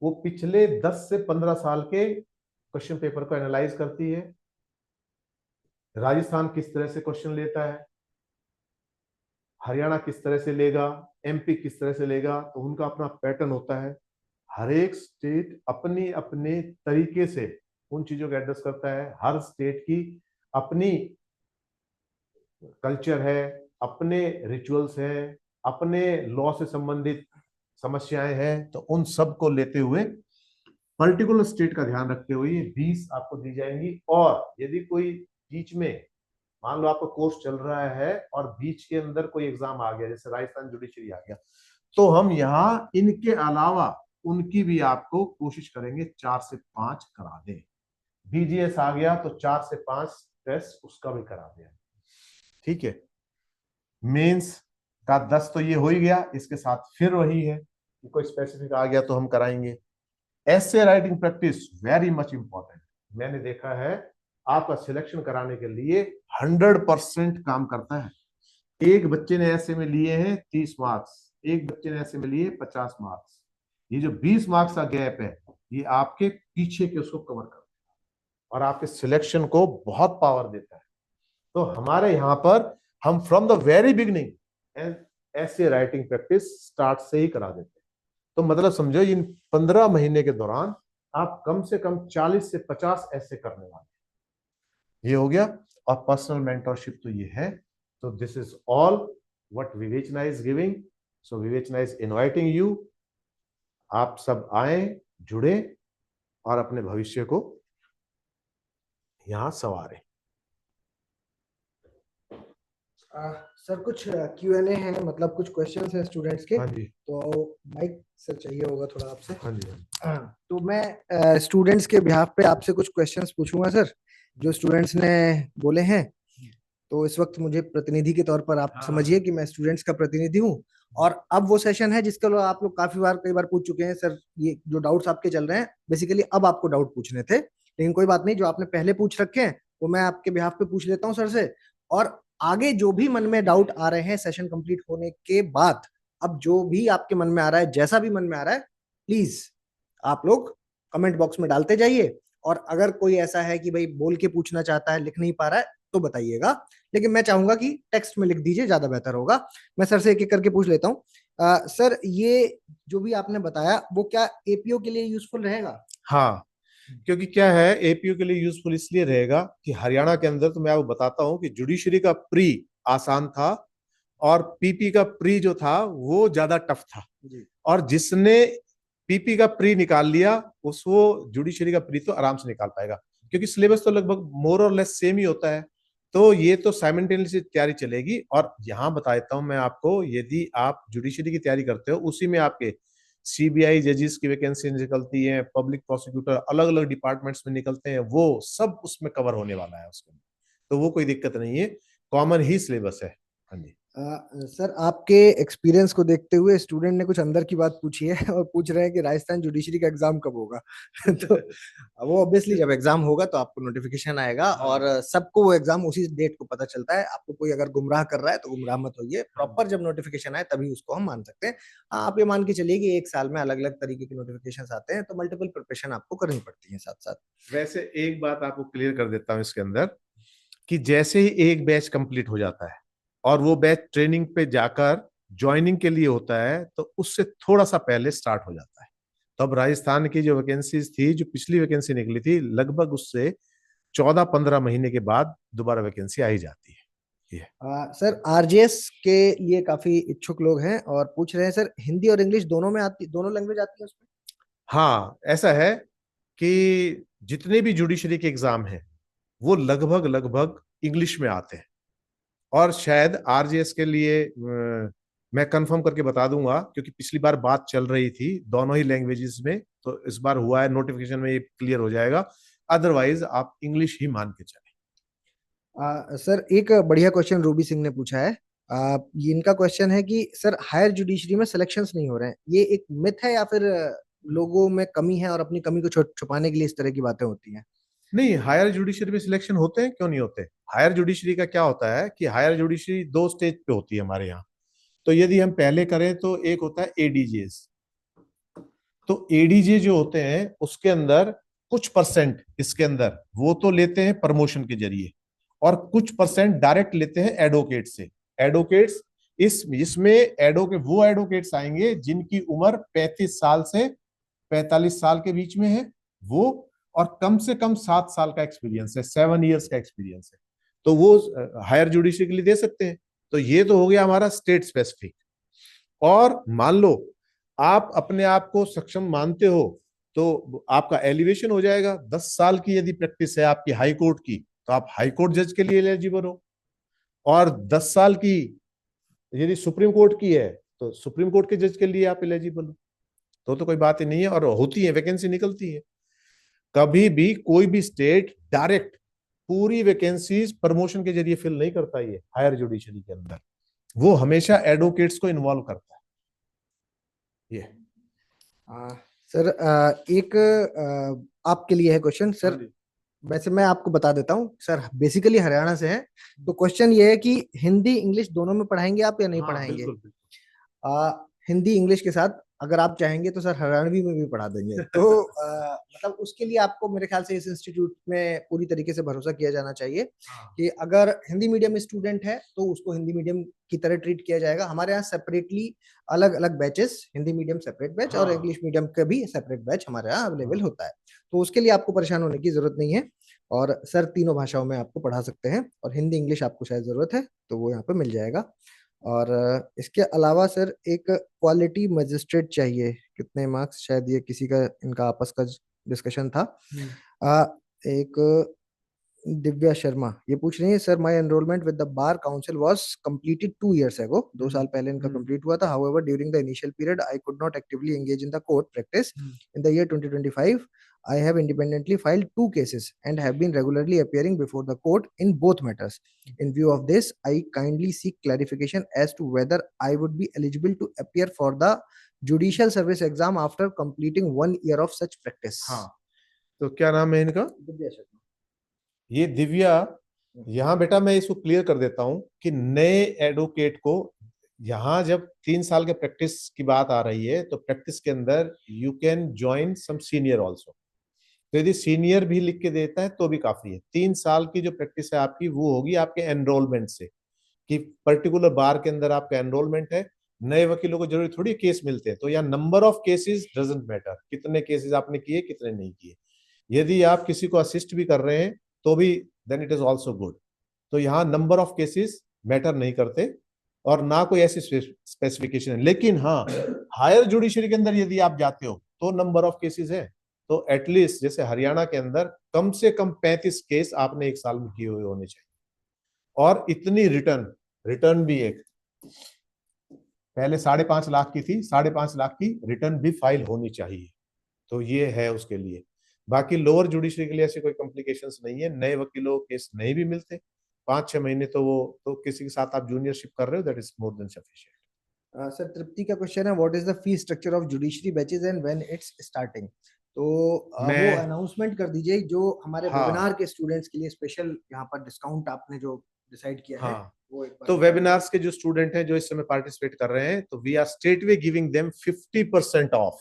वो पिछले 10 से 15 साल के क्वेश्चन पेपर को एनालाइज करती है। राजस्थान किस तरह से क्वेश्चन लेता है, हरियाणा किस तरह से लेगा, एमपी किस तरह से लेगा, तो उनका अपना पैटर्न होता है। हर एक स्टेट अपने अपने तरीके से उन चीजों को एड्रेस करता है। हर स्टेट की अपनी कल्चर है, अपने रिचुअल्स है, अपने लॉ से संबंधित समस्याएं हैं, तो उन सब को लेते हुए पर्टिकुलर स्टेट का ध्यान रखते हुए ये 20 आपको दी जाएंगी। और यदि कोई बीच में, मान लो आपका कोर्स चल रहा है और बीच के अंदर कोई एग्जाम आ गया, जैसे राजस्थान जुडिशरी आ गया, तो हम यहाँ इनके अलावा उनकी भी आपको कोशिश करेंगे 4 से 5 करा दें। बीजीएस आ गया तो 4 से 5 टेस्ट उसका भी करा दें। ठीक है। मेंस का 10 तो ये हो ही गया, इसके साथ फिर वही है कि कोई स्पेसिफिक आ गया तो हम कराएंगे। ऐसे writing practice very much important. मैंने देखा है आपका सिलेक्शन कराने के लिए 100% काम करता है। एक बच्चे ने ऐसे में लिए हैं 30 मार्क्स, एक बच्चे ने ऐसे में लिए 50 मार्क्स। ये जो 20 मार्क्स का गैप है ये आपके पीछे के उसको कवर करता है और आपके सिलेक्शन को बहुत पावर देता है। तो हमारे यहाँ पर हम फ्रॉम द वेरी बिगनिंग ऐसे राइटिंग प्रैक्टिस स्टार्ट से ही करा देते हैं। तो मतलब समझो इन 15 महीने के दौरान आप कम से कम 40 से 50 ऐसे करने वाले हैं। ये हो गया। और पर्सनल मेंटरशिप तो ये है। तो दिस इज ऑल व्हाट विवेचना इज गिविंग। सो विवेचना इज इनवाइटिंग यू, आप सब आए, जुड़े और अपने भविष्य को यहां संवारें। सर कुछ Q&A है, मतलब कुछ क्वेश्चंस हैं स्टूडेंट्स के। हाँ जी, तो माइक सर चाहिए होगा थोड़ा आपसे। हाँ जी। तो मैं स्टूडेंट्स के बिहाफ पे आपसे कुछ क्वेश्चंस पूछूंगा सर, जो स्टूडेंट्स ने बोले हैं। तो इस वक्त मुझे प्रतिनिधि के तौर पर आप समझिए कि मैं स्टूडेंट्स का प्रतिनिधि हूँ। और अब वो सेशन है जिसके लिए आप लोग काफी बार, कई बार पूछ चुके हैं सर, ये जो डाउट्स आपके चल रहे हैं, बेसिकली अब आपको डाउट पूछने थे, लेकिन कोई बात नहीं, जो आपने पहले पूछ रखे हैं वो मैं आपके बिहाफ पे पूछ लेता हूँ सर से। और आगे जो भी मन में डाउट आ रहे हैं सेशन कंप्लीट होने के बाद, अब जो भी आपके मन में आ रहा है, जैसा भी मन में आ रहा है, प्लीज आप लोग कमेंट बॉक्स में डालते जाइए। और अगर कोई ऐसा है कि भाई बोल के पूछना चाहता है, लिख नहीं पा रहा है, तो बताइएगा, लेकिन मैं चाहूंगा कि टेक्स्ट में लिख दीजिए, ज्यादा बेहतर होगा। मैं सर से एक एक करके पूछ लेता हूँ। सर, ये जो भी आपने बताया वो क्या एपीओ के लिए यूजफुल रहेगा? हाँ, क्योंकि क्या है, एपीयू के लिए यूजफुल इसलिए रहेगा कि हरियाणा के अंदर तो मैं आपको बताता हूं कि जुडिशरी का प्री आसान था और पीपी का प्री जो था वो ज्यादा टफ था। जी। और जिसने पीपी का प्री निकाल लिया उस वो जुडिशरी का प्री तो आराम से निकाल पाएगा, क्योंकि सिलेबस तो लगभग मोर और लेस सेम ही होता है। तो ये तो साइमल्टेनियसली तैयारी चलेगी। और यहाँ बता देता हूँ मैं आपको, यदि आप जुडिशरी की तैयारी करते हो उसी में आपके सीबीआई जजेस की वैकेंसी निकलती है, पब्लिक प्रोसिक्यूटर अलग अलग डिपार्टमेंट्स में निकलते हैं, वो सब उसमें कवर होने वाला है उसमें। तो वो कोई दिक्कत नहीं है, कॉमन ही सिलेबस है। हाँ जी। सर, आपके एक्सपीरियंस को देखते हुए स्टूडेंट ने कुछ अंदर की बात पूछी है और पूछ रहे हैं कि राजस्थान जुडिशरी का एग्जाम कब होगा। तो वो ऑब्वियसली जब एग्जाम होगा तो आपको नोटिफिकेशन आएगा, हाँ। और सबको वो एग्जाम उसी डेट को पता चलता है। आपको कोई अगर गुमराह कर रहा है तो गुमराह मत होइए, प्रॉपर जब नोटिफिकेशन आए तभी उसको हम मान सकते हैं। आप ये मान के चलिए कि एक साल में अलग अलग तरीके के नोटिफिकेशन आते हैं, तो मल्टीपल प्रिपरेशन आपको करनी पड़ती है साथ साथ। वैसे एक बात आपको क्लियर कर देता हूँ इसके अंदर, कि जैसे ही एक बैच कंप्लीट हो जाता है और वो बैच ट्रेनिंग पे जाकर ज्वाइनिंग के लिए होता है, तो उससे थोड़ा सा पहले स्टार्ट हो जाता है। तो अब राजस्थान की जो वैकेंसीज थी, जो पिछली वैकेंसी निकली थी, लगभग उससे 14-15 महीने के बाद दोबारा वैकेंसी आई जाती है। ये सर, आरजेएस के लिए काफी इच्छुक लोग हैं और पूछ रहे हैं सर, हिंदी और इंग्लिश दोनों में आती, दोनों लैंग्वेज आती है उसमें? हाँ, ऐसा है कि जितने भी जुडिशरी के एग्जाम हैं वो लगभग लगभग इंग्लिश में आते हैं। और शायद आरजेएस के लिए मैं कंफर्म करके बता दूंगा, क्योंकि पिछली बार बात चल रही थी दोनों ही लैंग्वेजेस में, तो इस बार हुआ है, नोटिफिकेशन में ये क्लियर हो जाएगा। अदरवाइज आप इंग्लिश ही मान के चले। सर, एक बढ़िया क्वेश्चन रूबी सिंह ने पूछा है। ये इनका क्वेश्चन है कि सर, हायर जुडिशरी में सिलेक्शंस नहीं हो रहे हैं, ये एक मिथ है या फिर लोगों में कमी है और अपनी कमी को छुपाने के लिए इस तरह की बातें होती हैं? नहीं, हायर जुडिशरी में सिलेक्शन होते हैं, क्यों नहीं होते। हायर जुडिशरी का क्या होता है कि हायर जुडिशरी दो स्टेज पे होती है हमारे यहाँ। तो यदि हम पहले करें तो एक होता है एडीजेस। तो एडीजे जो होते हैं उसके अंदर कुछ परसेंट इसके अंदर वो तो लेते हैं प्रमोशन के जरिए, और कुछ परसेंट डायरेक्ट लेते हैं एडवोकेट से। एडवोकेट्स, इसमें एडवोकेट वो एडवोकेट्स आएंगे जिनकी उम्र 35 साल से 45 साल के बीच में है वो, और कम से कम 7 साल का एक्सपीरियंस है, 7 इयर्स का एक्सपीरियंस है। तो वो हायर जुडिशरी के लिए दे सकते हैं। तो ये तो हो गया हमारा स्टेट स्पेसिफिक। और मान लो आप अपने आप को सक्षम मानते हो, तो आपका एलिवेशन हो जाएगा। 10 साल की यदि प्रैक्टिस है आपकी हाई कोर्ट की, तो आप हाई कोर्ट जज के लिए एलिजिबल हो। और 10 साल की यदि सुप्रीम कोर्ट की है, तो सुप्रीम कोर्ट के जज के लिए आप एलिजिबल हो। तो कोई बात ही नहीं है, और होती है, वैकेंसी निकलती है। कभी भी कोई भी स्टेट डायरेक्ट पूरी वैकेंसीज प्रमोशन के जरिए फिल नहीं करता, ये हायर जुडिशरी के अंदर वो हमेशा एडवोकेट्स को इन्वॉल्व करता है ये। आ, सर, एक आपके लिए है क्वेश्चन सर। वैसे मैं आपको बता देता हूँ सर, बेसिकली हरियाणा से है। तो क्वेश्चन ये है कि हिंदी इंग्लिश दोनों में पढ़ाएंगे आप या नहीं हाँ, पढ़ाएंगे? बिल्कुल बिल्कुल। आ, हिंदी इंग्लिश के साथ अगर आप चाहेंगे तो सर हरियाणवी में भी पढ़ा देंगे। तो मतलब उसके लिए आपको मेरे ख्याल से इस इंस्टीट्यूट में पूरी तरीके से भरोसा किया जाना चाहिए हाँ, कि अगर हिंदी मीडियम स्टूडेंट है तो उसको हिंदी मीडियम की तरह ट्रीट किया जाएगा। हमारे यहाँ सेपरेटली अलग अलग batches, Hindi medium separate batch और हाँ, इंग्लिश मीडियम का भी सेपरेट बैच हमारे यहाँ अवेलेबल हाँ। होता है। तो उसके लिए आपको परेशान होने की जरूरत नहीं है। और सर तीनों भाषाओं में आपको पढ़ा सकते हैं, और हिंदी इंग्लिश आपको शायद जरूरत है तो वो यहाँ पे मिल जाएगा। और इसके अलावा सर, एक क्वालिटी मजिस्ट्रेट चाहिए, कितने मार्क्स, शायद ये किसी का इनका आपस का डिस्कशन था। एक दिव्या शर्मा ये पूछ रही है sir, my enrolment with the bar council was completed 2 years ago, 2 साल पहले इनका कंप्लीट हुआ था। However during the initial period I could not actively engage in the court practice in the year 2025. I have independently filed 2 cases and have been regularly appearing before the court in both matters. In view of this, I kindly seek clarification as to whether I would be eligible to appear for the judicial service exam after completing 1 year of such practice. हाँ, तो क्या नाम है इनका? दिव्या शर्मा। ये दिव्या। यहाँ बेटा मैं इसको क्लियर कर देता हूँ कि नए एडवोकेट को यहाँ जब 3 साल के प्रैक्टिस की बात आ रही है, तो प्रैक्टिस के अंदर you can join some senior also. तो यदि सीनियर भी लिख के देता है तो भी काफी है। 3 साल की जो प्रैक्टिस है आपकी वो होगी आपके एनरोलमेंट से, कि पर्टिकुलर बार के अंदर आपका एनरोलमेंट है। नए वकीलों को जरूरी थोड़ी केस मिलते हैं, तो यहाँ number of cases doesn't matter, कितने केसेस आपने किए कितने नहीं किए। यदि आप किसी को असिस्ट भी कर रहे हैं तो भी then it is also good. तो यहाँ नंबर ऑफ केसेस मैटर नहीं करते और ना कोई ऐसी स्पेसिफिकेशन है। लेकिन हाँ, हायर जुडिशरी के अंदर यदि आप जाते हो तो नंबर ऑफ केसेस है। तो एटलीस्ट जैसे हरियाणा के अंदर कम से कम 35 केस आपने एक साल में किए हुए होने चाहिए। और इतनी रिटर्न, रिटर्न भी एक, पहले 5.5 लाख की थी, 5.5 लाख की रिटर्न भी फाइल होनी चाहिए। तो ये है उसके लिए। बाकी लोअर जुडिशरी के लिए ऐसी कोई कॉम्प्लिकेशंस नहीं है। नए वकीलों केस नहीं भी मिलते 5-6 महीने, तो वो तो किसी के साथ आप जूनियरशिप कर रहे हो, that is more than sufficient. Sir Tripti का क्वेश्चन है, what is the fee structure of judiciary batches and when it's starting. तो वो मैं, अनाउंसमेंट कर दीजिए जो हमारे हाँ वेबिनार के स्टूडेंट्स के लिए स्पेशल यहाँ पर डिस्काउंट आपने जो डिसाइड किया है हाँ, वो एक बार तो बता दीजिए। वेबिनार्स के जो स्टूडेंट हैं जो इस समय पार्टिसिपेट कर रहे हैं, तो we are straight way giving them 50% off.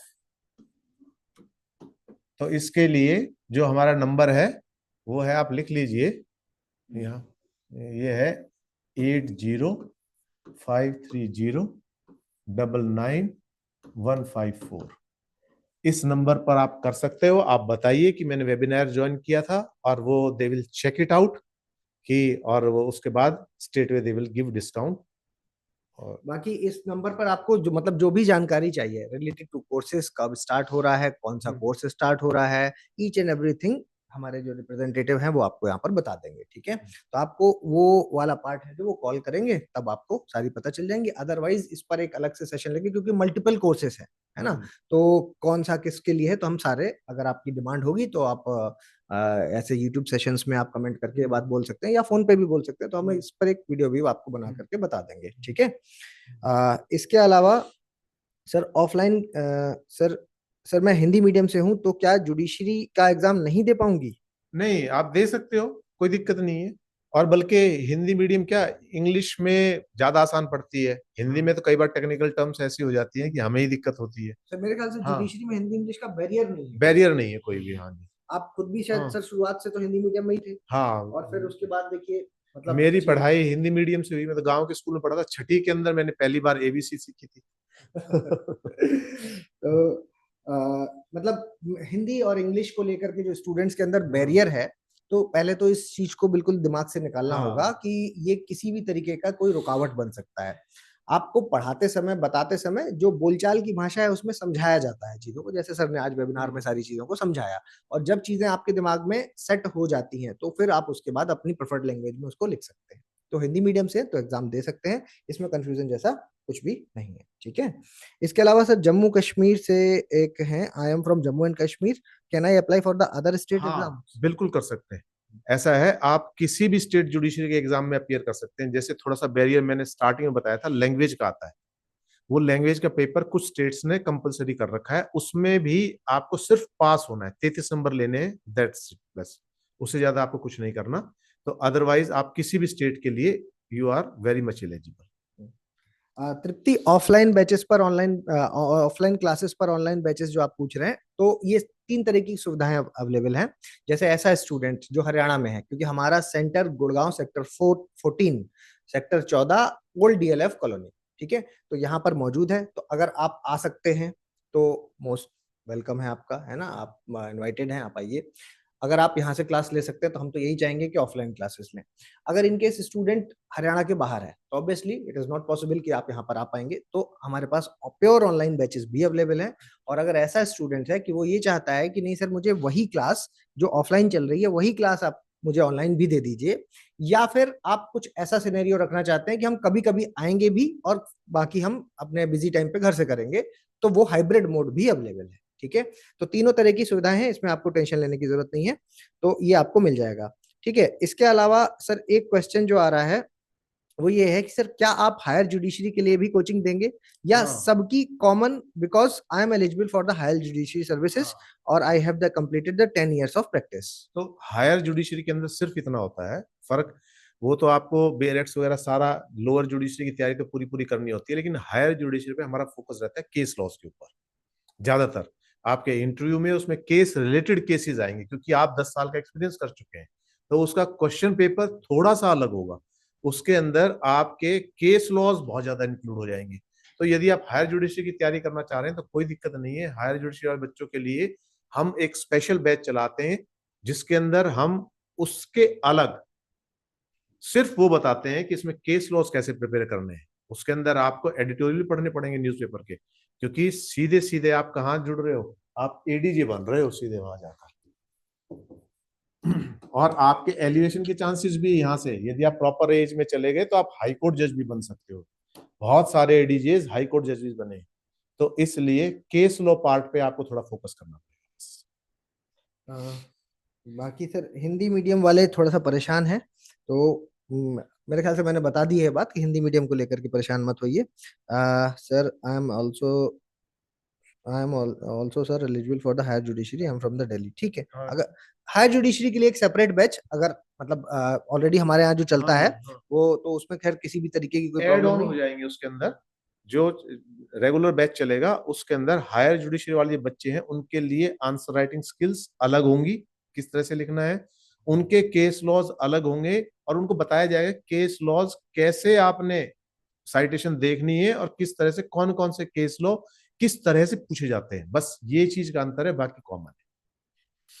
तो इसके लिए जो हमारा नंबर है वो है, आप लिख लीजिए यहाँ, ये है 8053099154। इस नंबर पर आप कर सकते हो। आप बताइए कि मैंने वेबिनार ज्वाइन किया था, और वो they will check it out कि, और वो उसके बाद straight way they will give discount. और बाकी इस नंबर पर आपको जो मतलब जो भी जानकारी चाहिए रिलेटेड टू कोर्सेज, कब स्टार्ट हो रहा है, कौन सा कोर्स स्टार्ट हो रहा है, ईच एंड एवरीथिंग हमारे जो रिप्रेजेंटेटिव हैं वो आपको यहाँ पर बता देंगे। ठीक है, तो आपको वो वाला पार्ट है जो वो कॉल करेंगे तब आपको सारी पता चल जाएंगी। अदरवाइज इस पर एक अलग से सेशन लेंगे क्योंकि मल्टीपल कोर्सेस है ना। तो कौन सा किसके लिए है, तो हम सारे, अगर आपकी डिमांड होगी तो आप ऐसे यूट्यूब सेशंस में आप कमेंट करके बात बोल सकते हैं या फोन पे भी बोल सकते हैं, तो हम इस पर एक वीडियो भी आपको बना करके बता देंगे। ठीक है, इसके अलावा सर ऑफलाइन, सर सर मैं हिंदी मीडियम से हूं तो क्या जुडिशरी का एग्जाम नहीं दे पाऊंगी। नहीं, आप दे सकते हो, कोई दिक्कत नहीं है। और बल्कि हिंदी मीडियम क्या, इंग्लिश में ज्यादा आसान पड़ती है। हिंदी में तो कई बार टेक्निकल टर्म्स ऐसी हो जाती है कि हमें ही दिक्कत होती है। सर मेरे ख्याल से हाँ, जुडिशरी में हिंदी इंग्लिश का बैरियर नहीं है। बैरियर नहीं है कोई भी। हाँ जी। आप खुद भी शायद हाँ सर शुरुआत से तो हिंदी मीडियम में ही थे हाँ, और फिर उसके बाद देखिए मतलब मेरी पढ़ाई हिंदी मीडियम से हुई। मैं तो गांव के स्कूल में पढ़ा था। छठी के अंदर मैंने पहली बार एबीसी सीखी थी। तो मतलब हिंदी और इंग्लिश को लेकर के जो स्टूडेंट्स के अंदर बैरियर है, तो पहले तो इस चीज को बिल्कुल दिमाग से निकालना होगा हाँ, कि ये किसी भी तरीके का कोई रुकावट बन सकता है। आपको पढ़ाते समय बताते समय जो बोलचाल की भाषा है उसमें समझाया जाता है चीजों को, जैसे सर ने आज वेबिनार में सारी चीजों को समझाया, और जब चीजें आपके दिमाग में सेट हो जाती हैं तो फिर आप उसके बाद अपनी प्रेफर्ड लैंग्वेज में उसको लिख सकते हैं। तो हिंदी मीडियम से तो एग्जाम दे सकते हैं, इसमें कंफ्यूजन जैसा कुछ भी नहीं है। ठीक है, इसके अलावा सर जम्मू कश्मीर से एक है, आई am from Jammu and Kashmir, can I apply for the other state हाँ, एग्जाम। बिल्कुल कर सकते हैं। ऐसा है, आप किसी भी स्टेट जुडिशरी के एग्जाम में अपियर कर सकते हैं। जैसे थोड़ा सा बैरियर मैंने स्टार्टिंग में बताया था, लैंग्वेज का आता है। वो लैंग्वेज का पेपर कुछ स्टेट्स ने कंपलसरी कर रखा है, उसमें भी आपको सिर्फ पास होना है, 33 नंबर लेने हैं, दैट्स इट, बस। उससे ज्यादा आपको कुछ नहीं करना। तो अदरवाइज आप किसी भी स्टेट के लिए you are very much eligible. Tripti, offline batches पर ऑनलाइन, ऑफलाइन क्लासेस पर ऑनलाइन बैचेस जो आप पूछ रहे हैं, तो ये 3 तरह की सुविधाएं अवेलेबल हैं। जैसे ऐसा स्टूडेंट जो हरियाणा में है, क्योंकि हमारा centre Gurgaon sector 14, sector 14, old DLF colony, ठीक है, तो यहाँ पर मौजूद है। तो अगर आप आ सकते हैं तो मोस्ट वेलकम है आपका, है ना, आप इनवाइटेड हैं, आप आइए। अगर आप यहाँ से क्लास ले सकते हैं तो हम तो यही चाहेंगे कि ऑफलाइन क्लासेस लें। अगर इनकेस स्टूडेंट हरियाणा के बाहर है तो obviously it is not possible कि आप यहाँ पर आ पाएंगे, तो हमारे पास प्योर ऑनलाइन बैचेस भी अवेलेबल हैं। और अगर ऐसा स्टूडेंट है कि वो ये चाहता है कि नहीं सर मुझे वही क्लास जो ऑफलाइन चल रही है वही क्लास आप मुझे ऑनलाइन भी दे दीजिए, या फिर आप कुछ ऐसा सिनेरियो रखना चाहते हैं कि हम कभी कभी आएंगे भी और बाकी हम अपने बिजी टाइम पे घर से करेंगे, तो वो हाइब्रिड मोड भी अवेलेबल है। ठीक है, तो तीनों तरह की सुविधाएं हैं, इसमें आपको टेंशन लेने की जरूरत नहीं है, तो ये आपको मिल जाएगा। ठीक है, इसके अलावा सर एक क्वेश्चन जो आ रहा है वो ये है कि सर क्या आप हायर जुडिशरी के लिए भी कोचिंग देंगे या हाँ सबकी common, because I am eligible for the higher judiciary services हाँ, और I have the completed the 10 years of practice. तो हायर जुडिशरी के अंदर सिर्फ इतना होता है फर्क। वो तो आपको बेरेट्स वगैरह सारा, लोअर जुडिशरी की तैयारी तो पूरी पूरी करनी होती है, लेकिन हायर जुडिशरी पे हमारा फोकस रहता है केस लॉस के ऊपर ज्यादातर। आपके इंटरव्यू में उसमें केस रिलेटेड केसेस आएंगे, क्योंकि आप 10 साल का एक्सपीरियंस कर चुके हैं, तो उसका क्वेश्चन पेपर थोड़ा सा अलग होगा। उसके अंदर आपके केस लॉज बहुत ज्यादा इंक्लूड हो जाएंगे। तो यदि आप हायर जुडिशरी की तैयारी करना चाह रहे हैं तो कोई दिक्कत नहीं है। हायर जुडिशरी वाले बच्चों के लिए हम एक स्पेशल बैच चलाते हैं, जिसके अंदर हम उसके अलग सिर्फ वो बताते हैं कि इसमें केस लॉज कैसे प्रिपेयर करने हैं। उसके अंदर आपको एडिटोरियल पढ़ने पड़ेंगे न्यूज़पेपर के, क्योंकि सीधे सीधे आप कहाँ जुड़ रहे हो, आप एडीजे बन रहे हो सीधे वहां जाकर। और आपके एलिवेशन के चांसेस भी यहाँ से, यदि आप प्रॉपर एज में चले गए तो आप हाई कोर्ट जज भी बन सकते हो। बहुत सारे एडीजेस हाई कोर्ट जजेस बने। तो इसलिए केस लॉ पार्ट पे आपको थोड़ा फोकस करना पड़ेगा। बाकी सर हिंदी मीडियम वाले थोड़ा सा परेशान हैं, तो मेरे ख्याल से मैंने बता दी है बात कि हिंदी मीडियम को लेकर के परेशान मत होइए। Sir I am also sir eligible for the higher judiciary, I am from the Delhi. ठीक है, हाँ अगर हायर जुडिशरी के लिए एक सेपरेट बैच अगर मतलब ऑलरेडी हमारे यहाँ जो हाँ चलता है हाँ, वो, तो उसमें खैर किसी भी तरीके की कोई एड प्रॉब्लम ऑन नहीं। हो जाएंगे उसके अंदर। जो रेगुलर बैच चलेगा उसके अंदर हायर जुडिशरी वाले जो बच्चे हैं उनके लिए आंसर राइटिंग स्किल्स अलग होंगी, किस तरह से लिखना है, उनके केस लॉज अलग होंगे, और उनको बताया जाएगा केस लॉज कैसे आपने साइटेशन देखनी है और किस तरह से कौन कौन से केस लॉ किस तरह से पूछे जाते हैं। बस ये चीज का अंतर है, बाकी कॉमन है।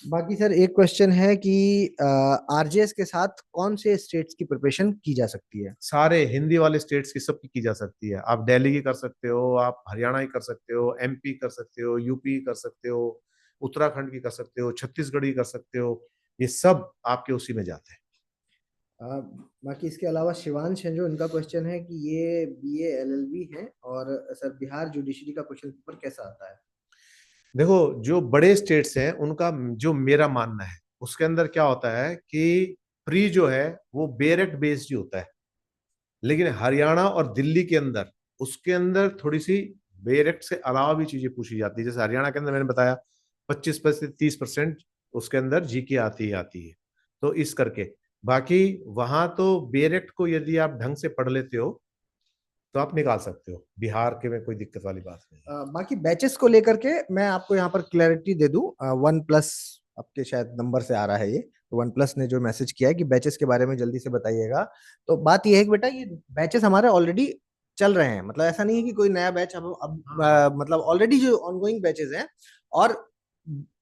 बाकी सर एक क्वेश्चन है कि आरजेएस के साथ कौन से स्टेट्स की प्रिपरेशन की जा सकती है? सारे हिंदी वाले स्टेट्स की सबकी की जा सकती है। आप दिल्ली की कर सकते हो, आप हरियाणा की कर सकते हो, एमपी कर सकते हो, यूपी कर सकते हो, उत्तराखंड की कर सकते हो, छत्तीसगढ़ की कर सकते हो। ये सब आपके उसी में जाते हैं। अ, बाकी इसके अलावा शिवांश है जो इनका क्वेश्चन है कि ये बीए एलएलबी है और सर बिहार जुडिशरी का क्वेश्चन पेपर कैसा आता है? देखो, जो बड़े स्टेट्स हैं उनका जो मेरा मानना है उसके अंदर क्या होता है कि प्री जो है वो बेरेक्ट बेस्ड ही होता है। लेकिन हरियाणा और दिल्ली के अंदर उसके अंदर थोड़ी सी बेरेक्ट से अलावा भी चीजें पूछी जाती है। जैसे हरियाणा के अंदर मैंने बताया 25% 30% उसके अंदर जीके आती है। तो इस करके बाकी वहां तो बेरेक्ट को यदि आप ढंग से पढ़ लेते हो तो आप निकाल सकते हो। बिहार के में कोई दिक्कत वाली बात नहीं है। बाकी बैचेस को लेकर के मैं आपको यहाँ पर क्लैरिटी दे दूं। वन प्लस आपके शायद नंबर से आ रहा है ये, तो वन प्लस ने जो मैसेज किया है कि बैचेस के बारे में जल्दी से बताइएगा। तो बात ये है कि बेटा ये बैचेस हमारे ऑलरेडी चल रहे हैं, मतलब ऐसा नहीं है कि कोई नया बैच अब मतलब ऑलरेडी जो ऑनगोइंग बैचेस हैं। और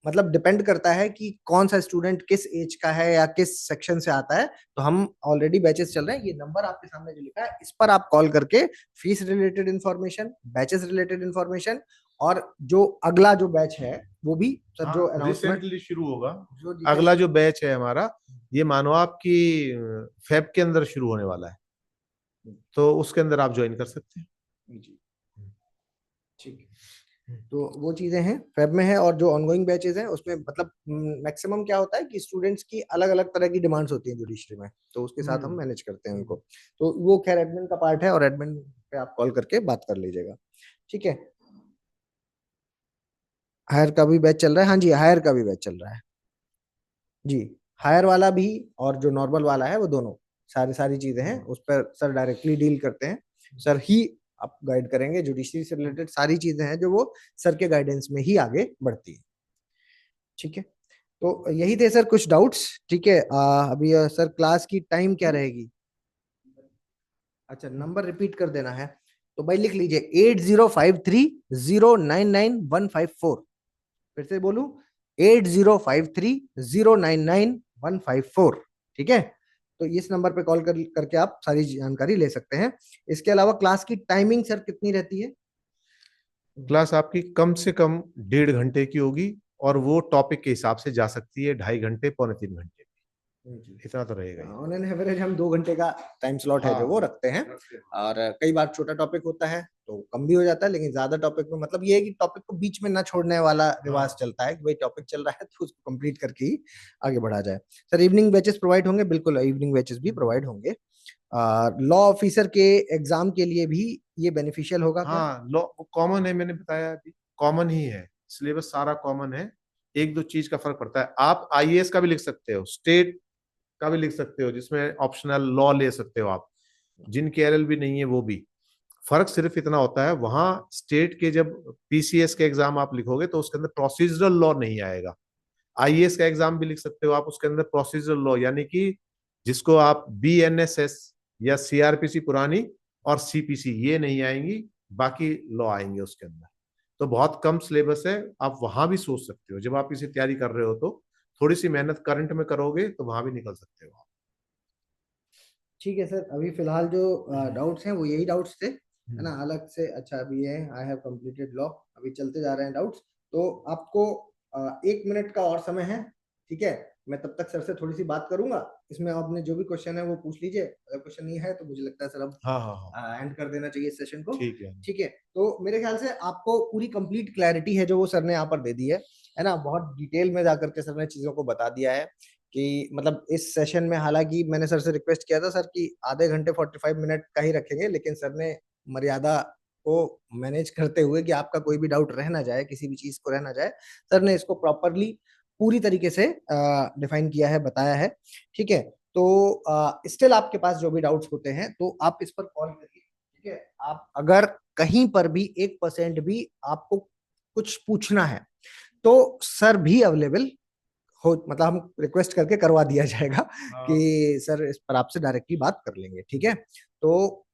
मतलब डिपेंड करता है कि कौन सा स्टूडेंट किस एज का है या किस सेक्शन से आता है। तो हम ऑलरेडी बैचेस चल रहे हैं। ये नंबर आपके सामने जो लिखा है इस पर आप कॉल करके fees related information, batches related information, और जो अगला जो बैच है वो भी सर जो हाँ, अनाउंसमेंट रिसेंटली शुरू होगा। जो अगला डिटेल्स। जो बैच है हमारा, ये मानो आपकी फेब के अंदर शुरू होने वाला है, तो उसके अंदर आप ज्वाइन कर सकते हैं। जी ठीक है, तो वो चीजें हैं फेब में है। और जो ऑनगोइंग बैचेस हैं उसमें मतलब मैक्सिमम क्या होता है कि स्टूडेंट्स की अलग अलग तरह की डिमांड्स होती हैं जुडिशरी में, तो उसके साथ हम मैनेज करते हैं उनको। तो वो खैर एडमिन का पार्ट है और एडमिन पे आप कॉल करके बात कर लीजिएगा। ठीक है, हायर का भी बैच चल रहा है। हाँ जी, हायर का भी बैच चल रहा है जी। हायर वाला भी और जो नॉर्मल वाला है वो दोनों सारी सारी चीजें हैं उस पर सर डायरेक्टली डील करते हैं। सर ही आप गाइड करेंगे, जुडिशरी से रिलेटेड सारी चीजें हैं जो वो सर के गाइडेंस में ही आगे बढ़ती है। ठीक है, तो यही थे सर कुछ डाउट्स। ठीक है, अभी सर क्लास की टाइम क्या रहेगी? अच्छा, नंबर रिपीट कर देना है तो भाई लिख लीजिए 8053099154। फिर से बोलूं, 8053099154। ठीक है, तो इस नंबर पे कॉल करके आप सारी जानकारी ले सकते हैं। इसके अलावा क्लास की टाइमिंग सर कितनी रहती है? क्लास आपकी कम से कम 1.5 घंटे की होगी, और वो टॉपिक के हिसाब से जा सकती है 2.5 घंटे, 2.75 घंटे, इतना तो रहेगा ही। ऑन एन एवरेज हम 2 घंटे का टाइम स्लॉट है जो वो हाँ, रखते हैं। और कई बार छोटा टॉपिक होता है तो कम भी हो जाता है, लेकिन ज्यादा टॉपिक में मतलब ये है कि टॉपिक को बीच में ना छोड़ने वाला रिवाज चलता है कि भाई टॉपिक चल रहा है तो उसको कंप्लीट करके ही आगे बढ़ा जाए। सर इवनिंग बैचेस प्रोवाइड होंगे? बिल्कुल, इवनिंग बैचेस भी प्रोवाइड होंगे। लॉ ऑफिसर के एग्जाम के लिए भी ये बेनिफिशियल होगा क्या? हाँ, लॉ कॉमन है, मैंने बताया अभी कॉमन ही है, सिलेबस सारा कॉमन है। एक दो चीज का फर्क पड़ता है। आप आईएएस का भी लिख सकते हो, स्टेट का भी लिख सकते हो, जिसमें ऑप्शनल लॉ ले सकते हो आप, जिनके एलएलबी नहीं है वो भी। फर्क सिर्फ इतना होता है, वहां स्टेट के जब पीसीएस के एग्जाम आप लिखोगे तो उसके अंदर प्रोसीजरल लॉ नहीं आएगा। आईएएस का एग्जाम भी लिख सकते हो आप, उसके अंदर प्रोसीजरल लॉ यानी कि जिसको आप बीएनएसएस या सीआरपीसी पुरानी और सीपीसी ये नहीं आएंगी, बाकी लॉ आएंगे उसके अंदर। तो बहुत कम सिलेबस है, आप वहां भी सोच सकते हो। जब आप इसे तैयारी कर रहे हो तो थोड़ी सी मेहनत करंट में करोगे तो वहां भी निकल सकते हो। ठीक है सर, अभी फिलहाल जो डाउट्स हैं वो यही डाउट्स थे, है ना, अलग से। अच्छा, अभी है आई हैव कंप्लीटेड लॉ, अभी चलते जा रहे हैं डाउट्स। तो आपको 1 मिनट का और समय है, ठीक है। मैं तब तक सर से थोड़ी सी बात करूंगा, इसमें आपने जो भी क्वेश्चन है वो पूछ लीजिए। अगर क्वेश्चन नहीं है तो मुझे लगता है सर अब हाँ हाँ हाँ, एंड कर देना चाहिए इस सेशन को। ठीक है। ठीक है, तो मेरे ख्याल से आपको पूरी कंप्लीट क्लैरिटी है जो वो सर ने यहाँ पर दे दी है ना। बहुत डिटेल में जाकर के सर ने चीजों को बता दिया है कि मतलब इस सेशन में, हालांकि मैंने सर से रिक्वेस्ट किया था सर कि आधे घंटे 45 मिनट का ही रखेंगे, लेकिन सर ने मर्यादा को मैनेज करते हुए कि आपका कोई भी डाउट रह ना जाए, किसी भी चीज को रह ना जाए, सर ने इसको प्रॉपरली पूरी तरीके से डिफाइन किया है, बताया है। ठीक है, तो स्टिल आपके पास जो भी डाउट्स होते हैं तो आप इस पर कॉल करिए। ठीक है, आप अगर कहीं पर भी 1% भी आपको कुछ पूछना है तो सर भी अवेलेबल हो, मतलब हम रिक्वेस्ट करके करवा दिया जाएगा कि सर इस पर आपसे डायरेक्टली बात कर लेंगे। ठीक है, तो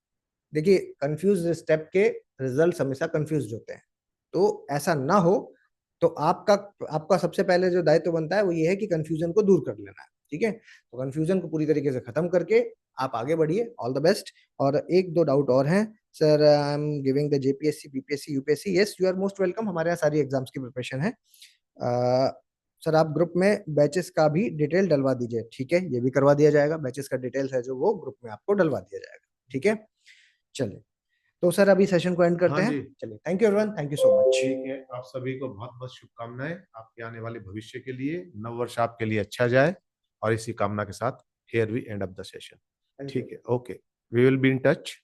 देखिए, कंफ्यूज स्टेप के रिजल्ट हमेशा कंफ्यूज होते हैं, तो ऐसा ना हो। तो आपका आपका सबसे पहले जो दायित्व बनता है वो ये है कि कंफ्यूजन को दूर कर लेना है। ठीक है, तो कंफ्यूजन को पूरी तरीके से खत्म करके आप आगे बढ़िए। All the best. और एक दो डाउट और हैं sir. I am giving the JPSC, BPSC, UPSC. Yes, you are most welcome, हमारे यहाँ सारी एग्जाम्स की प्रिपरेशन है। सर आप ग्रुप में बैचेस का भी डिटेल डलवा दीजिए। ठीक है, ये भी करवा दिया जाएगा, बैचेस का डिटेल्स है जो वो ग्रुप में आपको डलवा दिया जाएगा। ठीक है, चलिए, तो सर अभी सेशन को एंड करते हाँ हैं। जी, चलिए, thank you everyone, thank you so much. ठीक है। आप सभी को बहुत बहुत शुभकामनाएं आपके आने वाले भविष्य के लिए। नव वर्ष आपके लिए अच्छा जाए, और इसी कामना के साथ here we end of the session. Thank you. ठीक है, okay, we will be in touch.